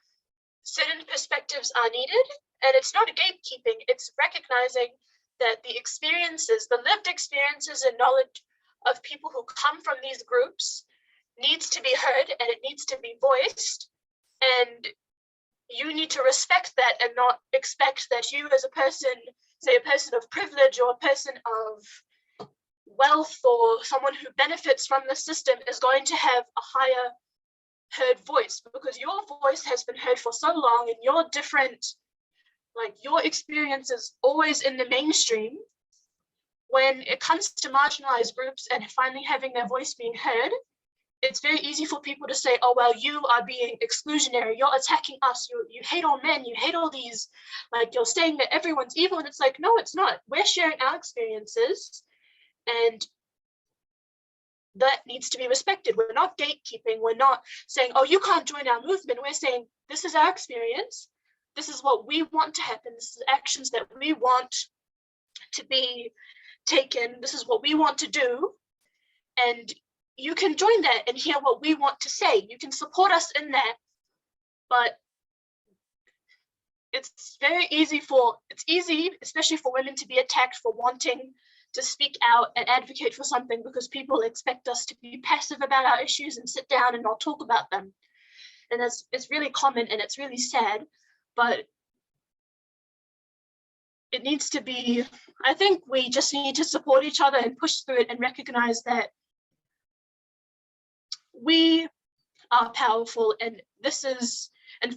certain perspectives are needed, and it's not a gatekeeping, it's recognizing that the experiences, the lived experiences and knowledge of people who come from these groups needs to be heard, and it needs to be voiced, and you need to respect that and not expect that you as a person, say a person of privilege or a person of wealth or someone who benefits from the system, is going to have a higher heard voice, because your voice has been heard for so long and you're different, like your experience is always in the mainstream. When it comes to marginalized groups and finally having their voice being heard, it's very easy for people to say, oh, well, you are being exclusionary, you're attacking us, you hate all men, you hate all these, like, you're saying that everyone's evil. And it's like, no, it's not. We're sharing our experiences, and that needs to be respected. We're not gatekeeping. We're not saying, oh, you can't join our movement. We're saying, this is our experience. This is what we want to happen. This is actions that we want to be taken. This is what we want to do. And you can join that and hear what we want to say. You can support us in that. But it's easy, especially for women, to be attacked for wanting to speak out and advocate for something, because people expect us to be passive about our issues and sit down and not talk about them. And it's really common, and it's really sad, but it needs to be, I think we just need to support each other and push through it and recognize that we are powerful, and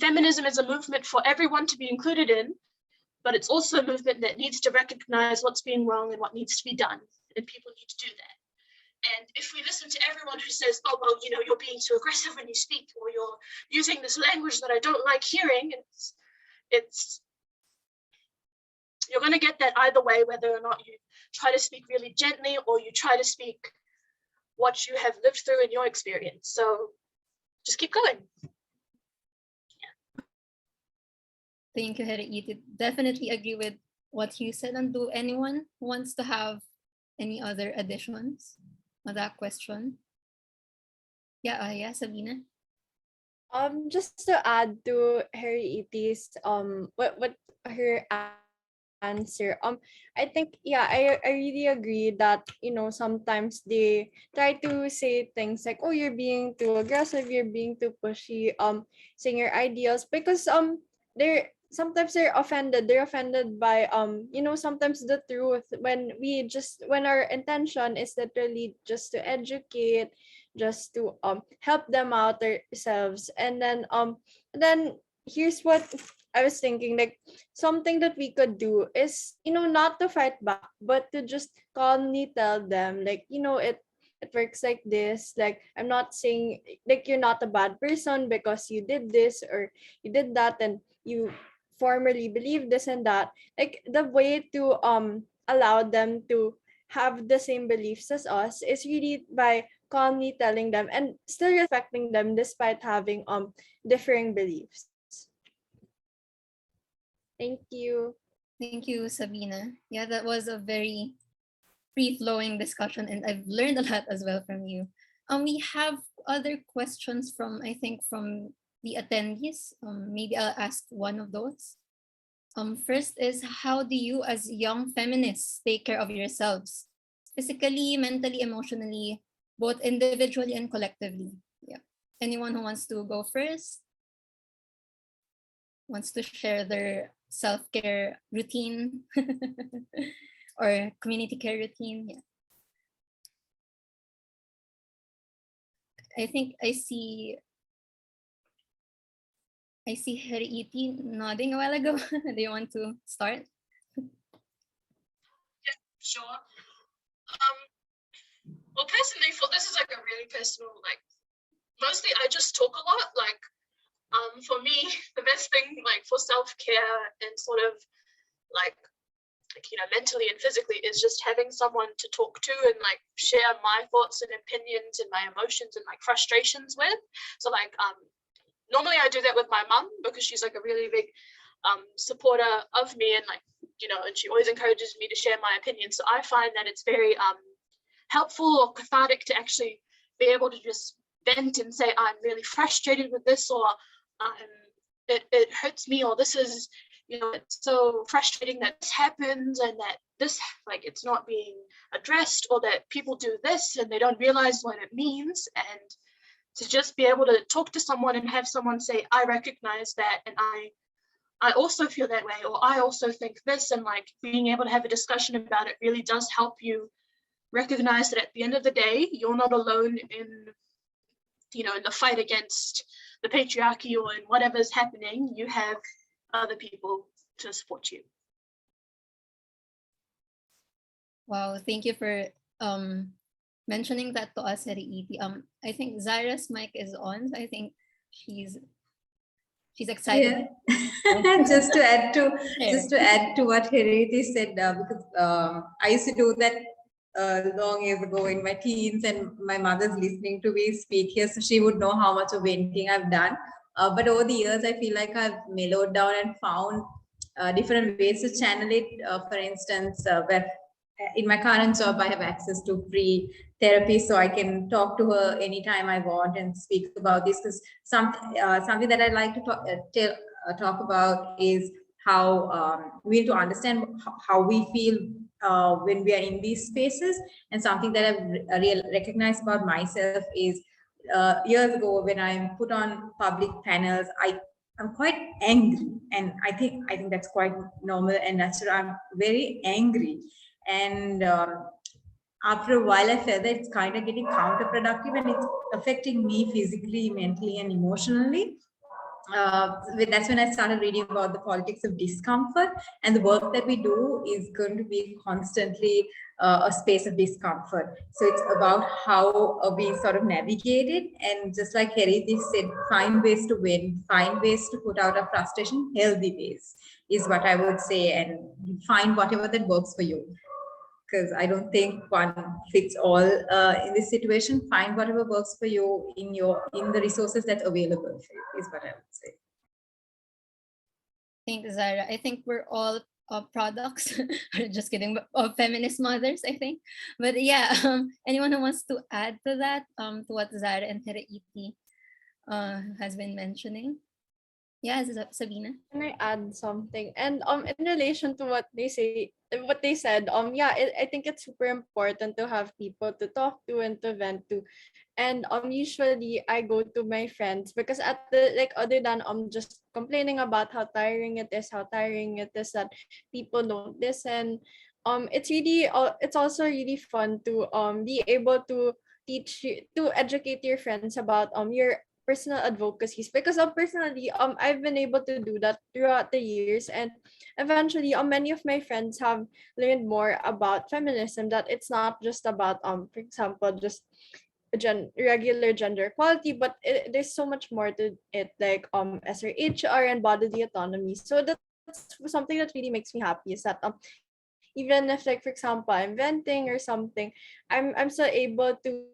feminism is a movement for everyone to be included in, but it's also a movement that needs to recognize what's being wrong and what needs to be done, and people need to do that. And if we listen to everyone who says, oh, well, you know, you're being too aggressive when you speak, or you're using this language that I don't like hearing, you're going to get that either way, whether or not you try to speak really gently or you try to speak what you have lived through in your experience. So just keep going. Thank you, Hereiti. Definitely agree with what you said. And do anyone wants to have any other additions on that question? Yeah, Sabina. Just to add to Hereiti's what her answer. I think, yeah, I really agree that, you know, sometimes they try to say things like, oh, you're being too aggressive, you're being too pushy, saying your ideals, because they're offended. They're offended by you know, sometimes the truth, when our intention is literally just to educate, just to help them out themselves. And then here's what I was thinking, like, something that we could do is, you know, not to fight back, but to just calmly tell them, like, you know, it works like this. Like, I'm not saying, like, you're not a bad person because you did this or you did that, and you formerly believe this and that. Like, the way to allow them to have the same beliefs as us is really by calmly telling them and still respecting them despite having differing beliefs. Thank you. Thank you, Sabina. Yeah, that was a very free-flowing discussion, and I've learned a lot as well from you. We have other questions from, I think, from the attendees. Maybe I'll ask one of those. First is, how do you as young feminists take care of yourselves? Physically, mentally, emotionally, both individually and collectively. Yeah. Anyone who wants to go first? Wants to share their self-care routine or community care routine? Yeah. I think I see Hereiti nodding a while ago. Do you want to start? Yeah, sure. Well, personally, for this is like a really personal, like, mostly I just talk a lot. Like, for me, the best thing, like, for self-care and sort of like, you know, mentally and physically, is just having someone to talk to and like share my thoughts and opinions and my emotions and like frustrations with. So like, normally I do that with my mum, because she's like a really big supporter of me, and like, you know, and she always encourages me to share my opinions. So I find that it's very helpful or cathartic to actually be able to just vent and say, I'm really frustrated with this, or it hurts me, or this is, you know, it's so frustrating that this happens, and that this, like, it's not being addressed, or that people do this and they don't realize what it means. And to just be able to talk to someone and have someone say, I recognize that, and I also feel that way, or I also think this, and like being able to have a discussion about it really does help you recognize that at the end of the day, you're not alone in, you know, in the fight against the patriarchy or in whatever's happening. You have other people to support you. Wow, thank you for mentioning that to us, Hereiti. I think Zahrah's mic is on. So I think she's excited. Yeah. just to add to what Hereiti said, because I used to do that long years ago in my teens, and my mother's listening to me speak here, so she would know how much of venting I've done. But over the years, I feel like I've mellowed down and found different ways to channel it. For instance, where in my current job, I have access to free therapy, so I can talk to her anytime I want and speak about this. Because something that I'd like to talk about is how we need to understand how we feel when we are in these spaces. And something that I've recognized about myself is years ago, when I'm put on public panels, I'm quite angry, and I think that's quite normal and natural. I'm very angry, and after a while, I felt that it's kind of getting counterproductive, and it's affecting me physically, mentally, and emotionally. That's when I started reading about the politics of discomfort, and the work that we do is going to be constantly a space of discomfort. So it's about how we sort of navigate it, and just like Hereiti said, find ways to win, find ways to put out our frustration, healthy ways is what I would say, and find whatever that works for you. Because I don't think one fits all in this situation. Find whatever works for you in the resources that's available for you, is what I would say. Thanks, Zahrah. I think we're all products, just kidding, of feminist mothers, I think. But yeah, anyone who wants to add to that, to what Zahrah and Hereiti has been mentioning? Yeah, Sabina. Can I add something? And in relation to what they said, yeah, I think it's super important to have people to talk to and to vent to. And usually I go to my friends, because at the, like, other than just complaining about how tiring it is that people don't listen, it's also really fun to be able to educate your friends about your personal advocacies, because personally I've been able to do that throughout the years, and eventually many of my friends have learned more about feminism, that it's not just about for example just regular gender equality, but there's so much more to it, like SRHR and bodily autonomy. So that's something that really makes me happy, is that even if, like, for example, I'm venting or something, I'm still able to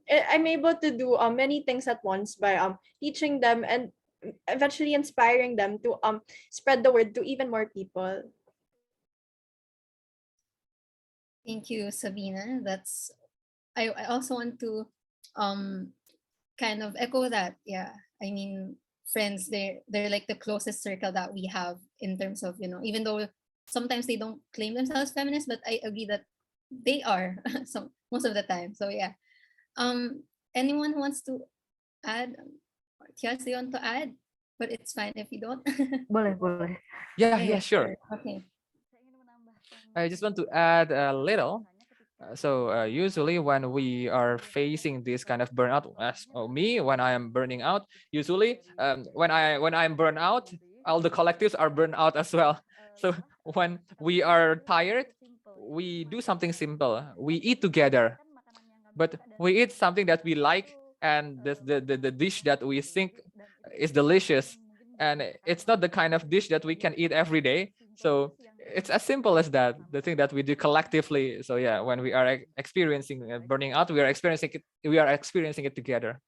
I'm able to do many things at once by teaching them and eventually inspiring them to spread the word to even more people. Thank you, Sabina. I also want to kind of echo that. Yeah, I mean, friends, they're like the closest circle that we have in terms of, even though sometimes they don't claim themselves feminists, but I agree that they are some most of the time. So yeah. Anyone who wants to add? Thyaz, do you want to add? But it's fine if you don't. Boleh, boleh. Yeah, sure. Okay. I just want to add a little. Usually when we are facing this kind of burnout, as me, when I am burning out, usually when I'm burned out, all the collectives are burned out as well. So when we are tired, we do something simple. We eat together, but we eat something that we like, and the dish that we think is delicious, and it's not the kind of dish that we can eat every day. So it's as simple as that, the thing that we do collectively. So yeah, when we are experiencing burning out, we are experiencing it together.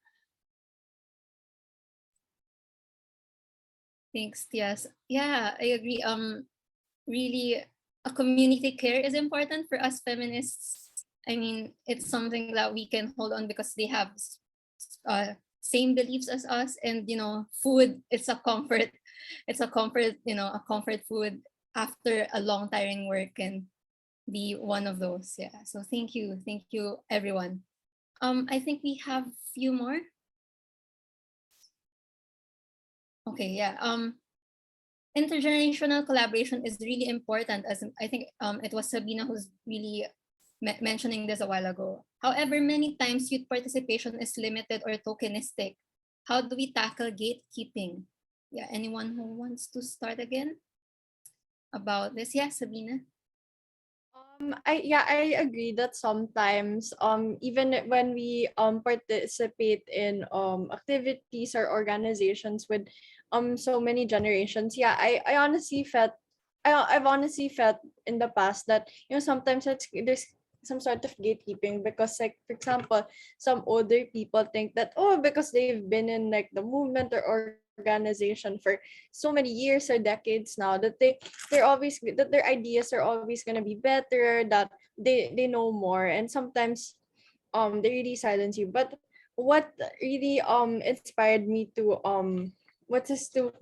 Thanks, Thyaz. Yeah, I agree. Really, a community care is important for us feminists. I mean, it's something that we can hold on because they have same beliefs as us, and food. It's a comfort. It's a comfort. A comfort food after a long tiring work can be one of those. Yeah. So thank you everyone. I think we have a few more. Okay. Yeah. Intergenerational collaboration is really important, as I think it was Sabina who's really mentioning this a while ago. However, many times youth participation is limited or tokenistic. How do we tackle gatekeeping? Yeah, anyone who wants to start again about this? Yeah, Sabina. I agree that sometimes even when we participate in activities or organizations with so many generations, I honestly felt I've honestly felt in the past that sometimes there's some sort of gatekeeping, because, like, for example, some older people think that, because they've been in like the movement or organization for so many years or decades now, that that their ideas are always going to be better, that they know more, and sometimes they really silence you. But what really inspired me to what is to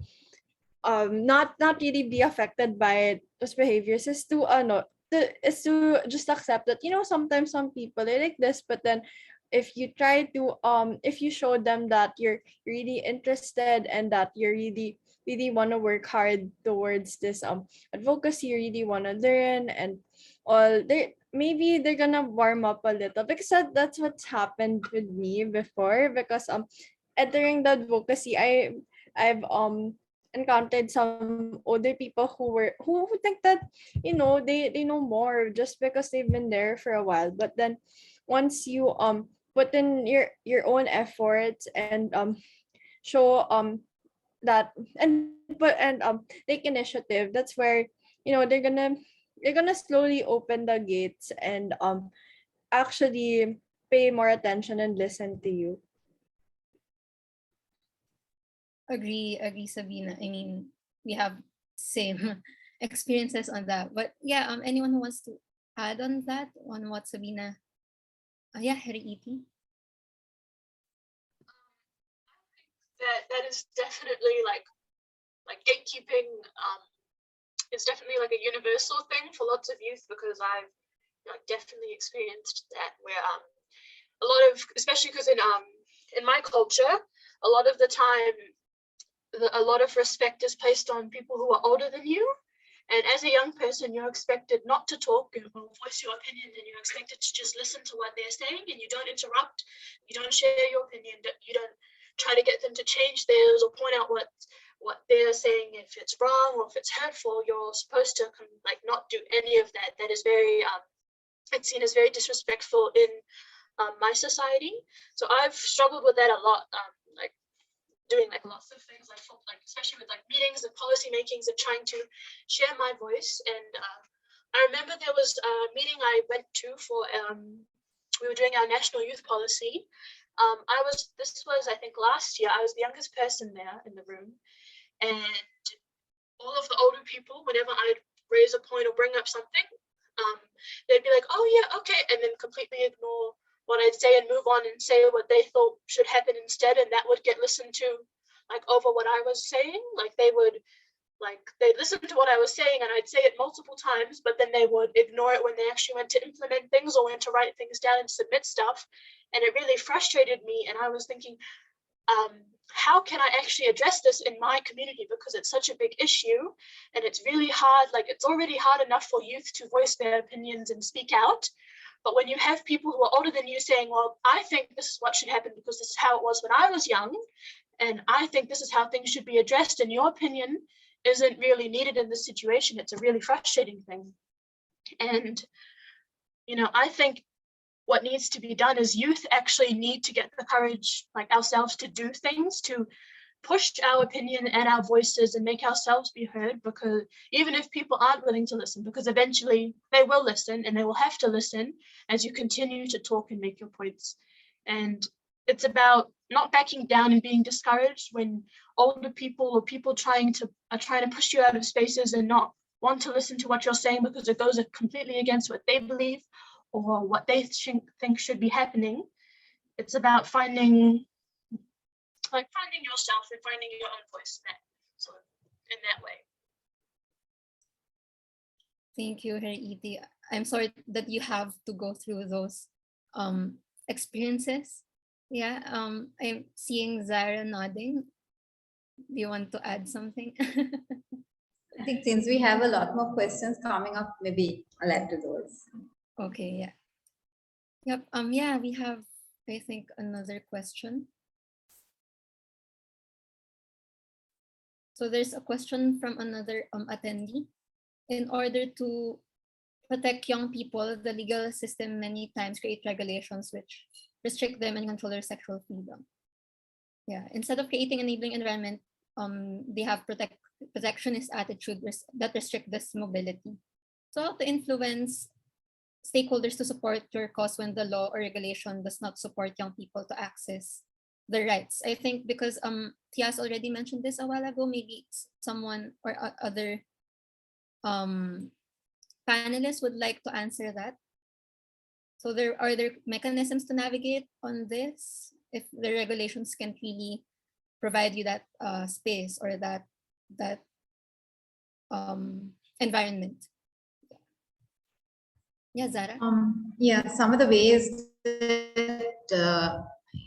not really be affected by those behaviors is to is to just accept that sometimes some people are like this, but then if you try to if you show them that you're really interested and that you really want to work hard towards this advocacy, you really want to learn and all, they maybe they're gonna warm up a little, because that's what's happened with me before. Because entering the advocacy, I've encountered some older people who think that they know more just because they've been there for a while. But then once you put in your own efforts and show that and take initiative, that's where they're gonna slowly open the gates and actually pay more attention and listen to you. Agree, Sabina. I mean, we have same experiences on that. But yeah, anyone who wants to add on that, on what Sabina? Yeah, Hereiti. That is definitely like gatekeeping. It's definitely like a universal thing for lots of youth, because I've definitely experienced that, where a lot of, especially because in my culture, a lot of the time a lot of respect is placed on people who are older than you. And as a young person, you're expected not to talk or voice your opinion, and you're expected to just listen to what they're saying, and you don't interrupt, you don't share your opinion, you don't try to get them to change theirs or point out what they're saying if it's wrong or if it's hurtful. You're supposed to not do any of that. That is very it's seen as very disrespectful in my society. So I've struggled with that a lot, doing lots of things, especially with meetings and policy makings and trying to share my voice. And I remember there was a meeting I went to for we were doing our national youth policy. This was I think last year. I was the youngest person there in the room, and all of the older people, whenever I'd raise a point or bring up something, they'd be like, "Oh yeah, okay," and then completely ignore what I'd say and move on and say what they thought should happen instead, and that would get listened to like over what I was saying. Like they'd listen to what I was saying and I'd say it multiple times, but then they would ignore it when they actually went to implement things or went to write things down and submit stuff. And it really frustrated me. And I was thinking, how can I actually address this in my community? Because it's such a big issue and it's really hard. Like it's already hard enough for youth to voice their opinions and speak out. But when you have people who are older than you saying, well, I think this is what should happen because this is how it was when I was young, and I think this is how things should be addressed, and your opinion isn't really needed in this situation, it's a really frustrating thing. And, you know, I think what needs to be done is youth actually need to get the courage, like ourselves, to do things, to push our opinion and our voices and make ourselves be heard, because even if people aren't willing to listen, because eventually they will listen and they will have to listen as you continue to talk and make your points. And it's about not backing down and being discouraged when older people or people are trying to push you out of spaces and not want to listen to what you're saying because it goes completely against what they believe or what they think should be happening. It's about finding yourself and finding your own voice in that way. Thank you, Hereiti. I'm sorry that you have to go through those experiences. Yeah, I'm seeing Zahrah nodding. Do you want to add something? I think since we have a lot more questions coming up, maybe I'll add to those. Okay, yeah. Yep, yeah, we have, I think, another question. So there's a question from another attendee. In order to protect young people, the legal system many times create regulations which restrict them and control their sexual freedom. Yeah, instead of creating enabling environment, they have protectionist attitude that restrict this mobility. So to influence stakeholders to support your cause when the law or regulation does not support young people to access their rights. I think because Thyaz already mentioned this a while ago, maybe someone or other panelists would like to answer that. So are there mechanisms to navigate on this if the regulations can't really provide you that space or that environment? Yeah, Zahrah. Yeah, some of the ways that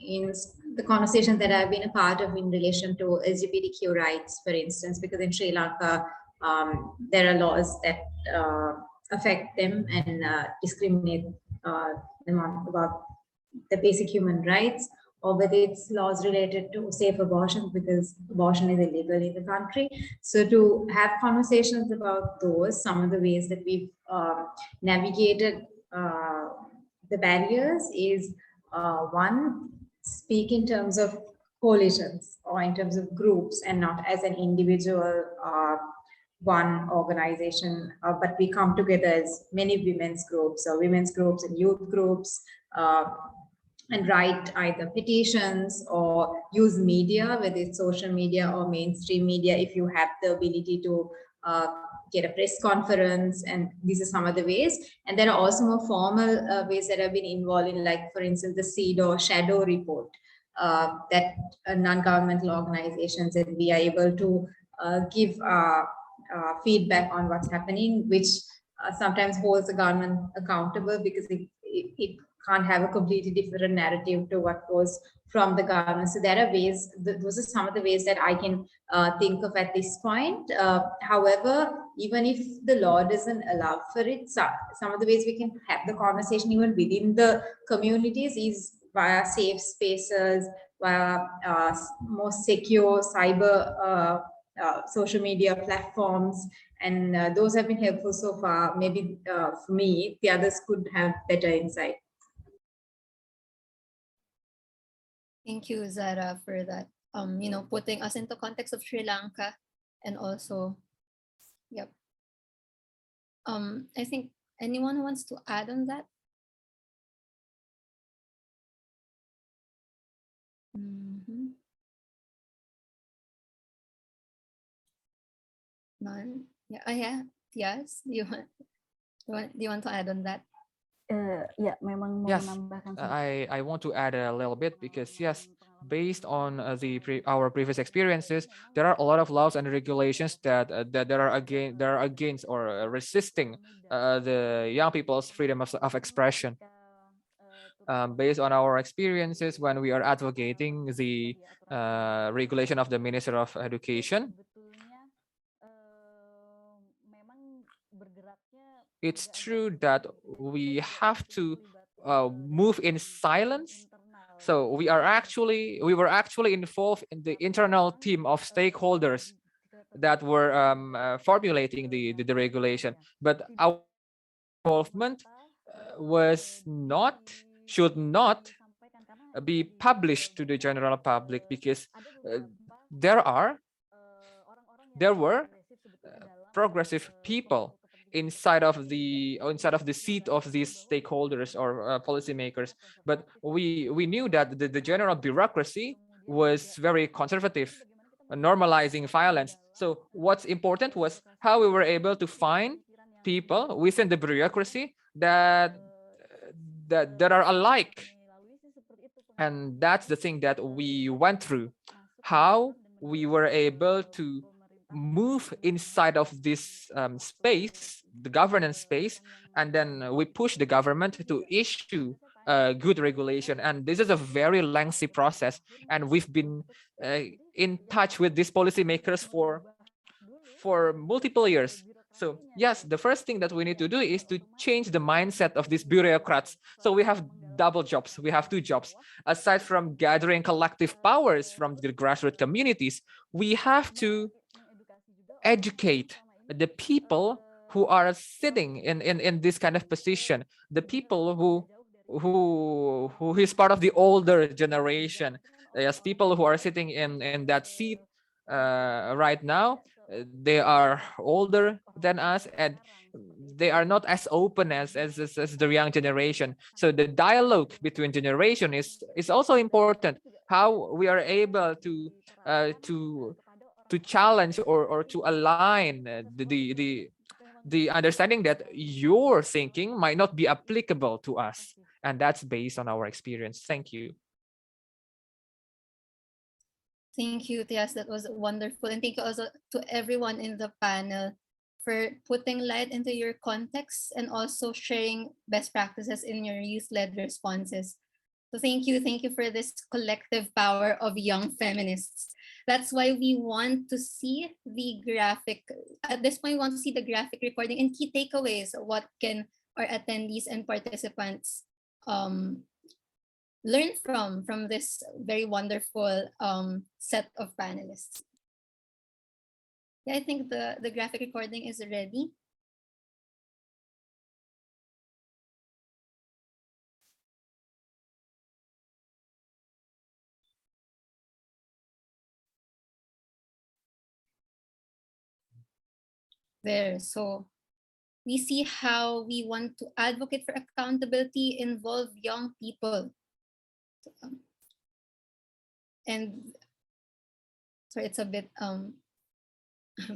in the conversation that I've been a part of in relation to LGBTQ rights, for instance, because in Sri Lanka, there are laws that affect them and discriminate them about the basic human rights, or whether it's laws related to safe abortion because abortion is illegal in the country. So to have conversations about those, some of the ways that we've navigated the barriers is one, speak in terms of coalitions or in terms of groups and not as an individual one organization, but we come together as many women's groups and youth groups, and write either petitions or use media, whether it's social media or mainstream media, if you have the ability to get a press conference. And these are some of the ways. And there are also more formal ways that have been involved in, like, for instance, the SEED or shadow report that non-governmental organizations, and we are able to give feedback on what's happening, which sometimes holds the government accountable because it can't have a completely different narrative to what goes from the government. So there are ways, those are some of the ways that I can think of at this point. However, even if the law doesn't allow for it, some of the ways we can have the conversation even within the communities is via safe spaces, via more secure cyber social media platforms, and those have been helpful so far. Maybe for me, the others could have better insight. Thank you, Zahrah, for that. Putting us into context of Sri Lanka, and also, yep. I think anyone who wants to add on that? None. Yeah. Yeah. Yes. Do you want to add on that? Ya, memang mau Yes, menambahkan I want to add a little bit because yes, based on our previous experiences, there are a lot of laws and regulations that are against or resisting the young people's freedom of expression. Based on our experiences when we are advocating the regulation of the Minister of Education, it's true that we have to move in silence. So we were actually involved in the internal team of stakeholders that were formulating the regulation, but our involvement should not be published to the general public because there were progressive people inside of the seat of these stakeholders or policymakers, but we knew that the general bureaucracy was very conservative, normalizing violence. So what's important was how we were able to find people within the bureaucracy that are alike, and that's the thing that we went through, how we were able to move inside of this space, the governance space, and then we push the government to issue good regulation. And this is a very lengthy process, and we've been in touch with these policymakers for multiple years. So yes, the first thing that we need to do is to change the mindset of these bureaucrats. So we have double jobs. We have two jobs. Aside from gathering collective powers from the grassroots communities, we have to educate the people who are sitting in this kind of position, the people who is part of the older generation. Yes, people who are sitting in that seat right now, they are older than us, and they are not as open as the young generation. So the dialogue between generation is also important. How we are able to challenge or to align the understanding that your thinking might not be applicable to us, and that's based on our experience. Thank you. Thank you, Thyaz. That was wonderful. And thank you also to everyone in the panel for putting light into your context and also sharing best practices in your youth-led responses. So thank you for this collective power of young feminists. That's why we want to see the graphic, at this point, we want to see the graphic recording and key takeaways. What can our attendees and participants learn from this very wonderful set of panelists? Yeah, I think the graphic recording is ready. There, so we see how we want to advocate for accountability, involve young people. And sorry, it's a bit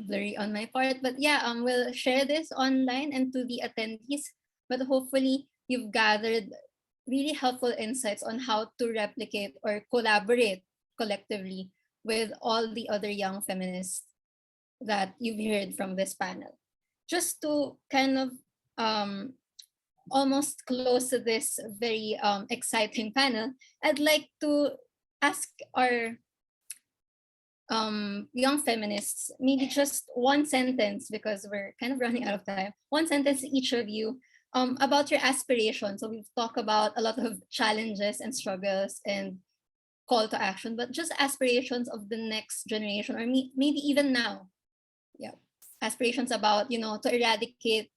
blurry on my part, but yeah, we'll share this online and to the attendees, but hopefully you've gathered really helpful insights on how to replicate or collaborate collectively with all the other young feminists that you've heard from this panel. Just to kind of almost close to this very exciting panel, I'd like to ask our young feminists, maybe just one sentence, because we're kind of running out of time, one sentence each of you about your aspirations. So we've talked about a lot of challenges and struggles and call to action, but just aspirations of the next generation, or maybe even now. Yeah, aspirations about, to eradicate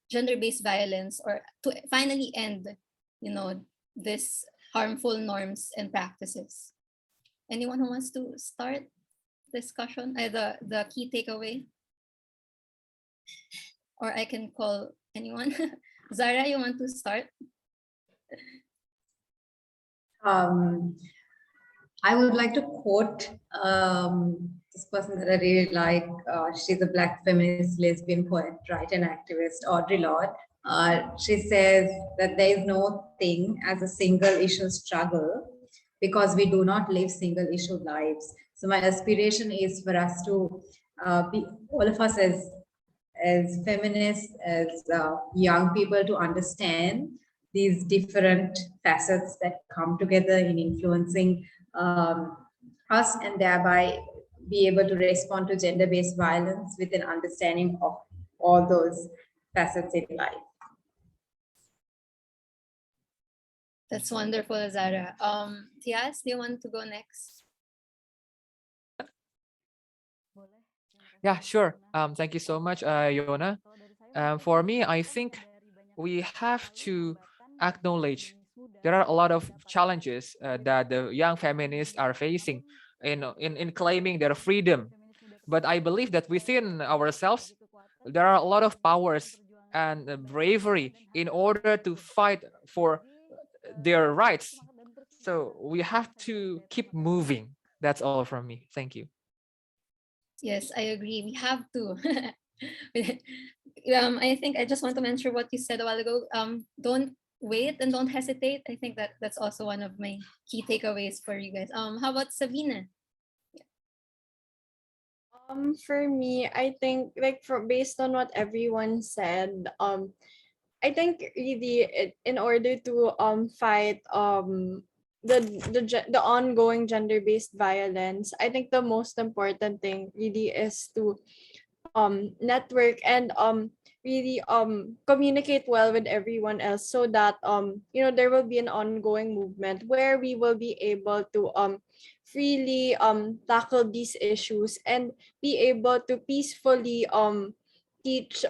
gender-based violence, or to finally end, this harmful norms and practices. Anyone who wants to start discussion, the key takeaway? Or I can call anyone. Zahrah, you want to start? I would like to quote this person that I really like. She's a Black feminist, lesbian poet, writer, and activist, Audre Lorde, She says that there is no thing as a single issue struggle because we do not live single issue lives. So my aspiration is for us to be, all of us as feminists, as young people, to understand these different facets that come together in influencing us, and thereby be able to respond to gender-based violence with an understanding of all those facets in life. That's wonderful, Zahrah. Thyaz, do you want to go next? Yeah, sure. Thank you so much, Jona. For me, I think we have to acknowledge there are a lot of challenges that the young feminists are facing in claiming their freedom. But I believe that within ourselves, there are a lot of powers and bravery in order to fight for their rights. So we have to keep moving. That's all from me. Thank you. Yes, I agree. We have to. I think I just want to mention what you said a while ago. Don't wait and don't hesitate. I think that's also one of my key takeaways for you guys. How about Sabina? For me, I think like based on what everyone said, I think really in order to fight the ongoing gender-based violence, I think the most important thing really is to network and really communicate well with everyone else, so that there will be an ongoing movement where we will be able to freely tackle these issues and be able to peacefully teach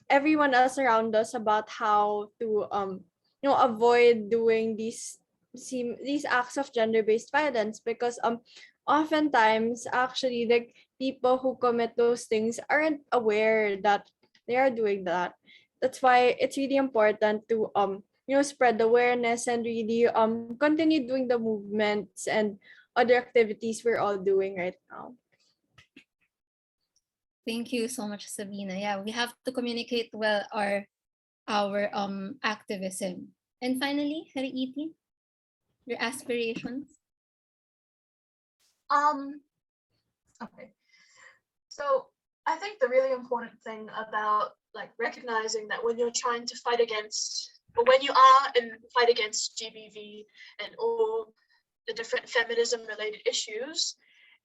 everyone else around us about how to avoid doing these acts of gender-based violence, because oftentimes actually like people who commit those things aren't aware that they are doing that. That's why it's really important to spread awareness and really continue doing the movements and other activities we're all doing right now. Thank you so much, Sabina. Yeah, we have to communicate well our activism. And finally, Hereiti, your aspirations. Okay. So I think the really important thing about like recognizing that when you're trying to fight against, or when you are in fight against GBV and all the different feminism related issues,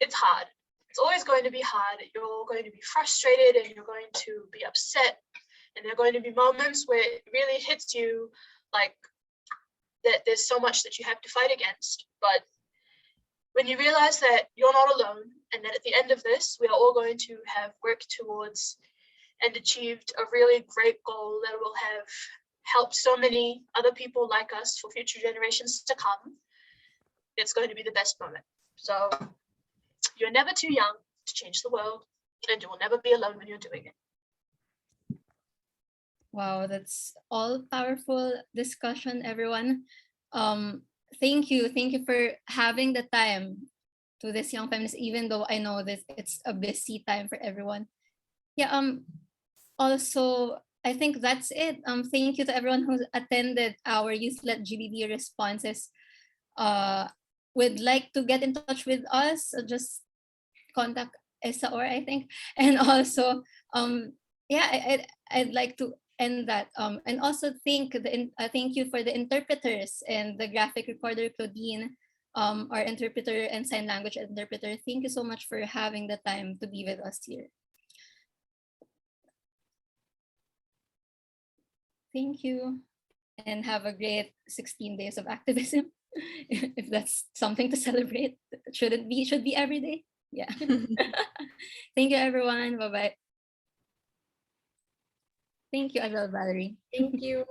it's hard. It's always going to be hard. You're going to be frustrated and you're going to be upset. And there are going to be moments where it really hits you like that there's so much that you have to fight against. But when you realize that you're not alone and that at the end of this, we are all going to have worked towards and achieved a really great goal that will have helped so many other people like us for future generations to come, it's going to be the best moment. So you're never too young to change the world, and you will never be alone when you're doing it. Wow, that's all powerful discussion, everyone. Thank you for having the time to this young feminist, even though I know that it's a busy time for everyone. Yeah. Also, I think that's it. Thank you to everyone who attended our youth-led GBV responses. Would like to get in touch with us, just contact ESEAOR, I think. And also, yeah, I'd like to end that. And also thank you for the interpreters and the graphic recorder, Claudine, our interpreter and sign language interpreter. Thank you so much for having the time to be with us here. Thank you, and have a great 16 days of activism. If that's something to celebrate, should be every day. Yeah. Thank you, everyone. Bye-bye. Thank you, Valerie. Thank you.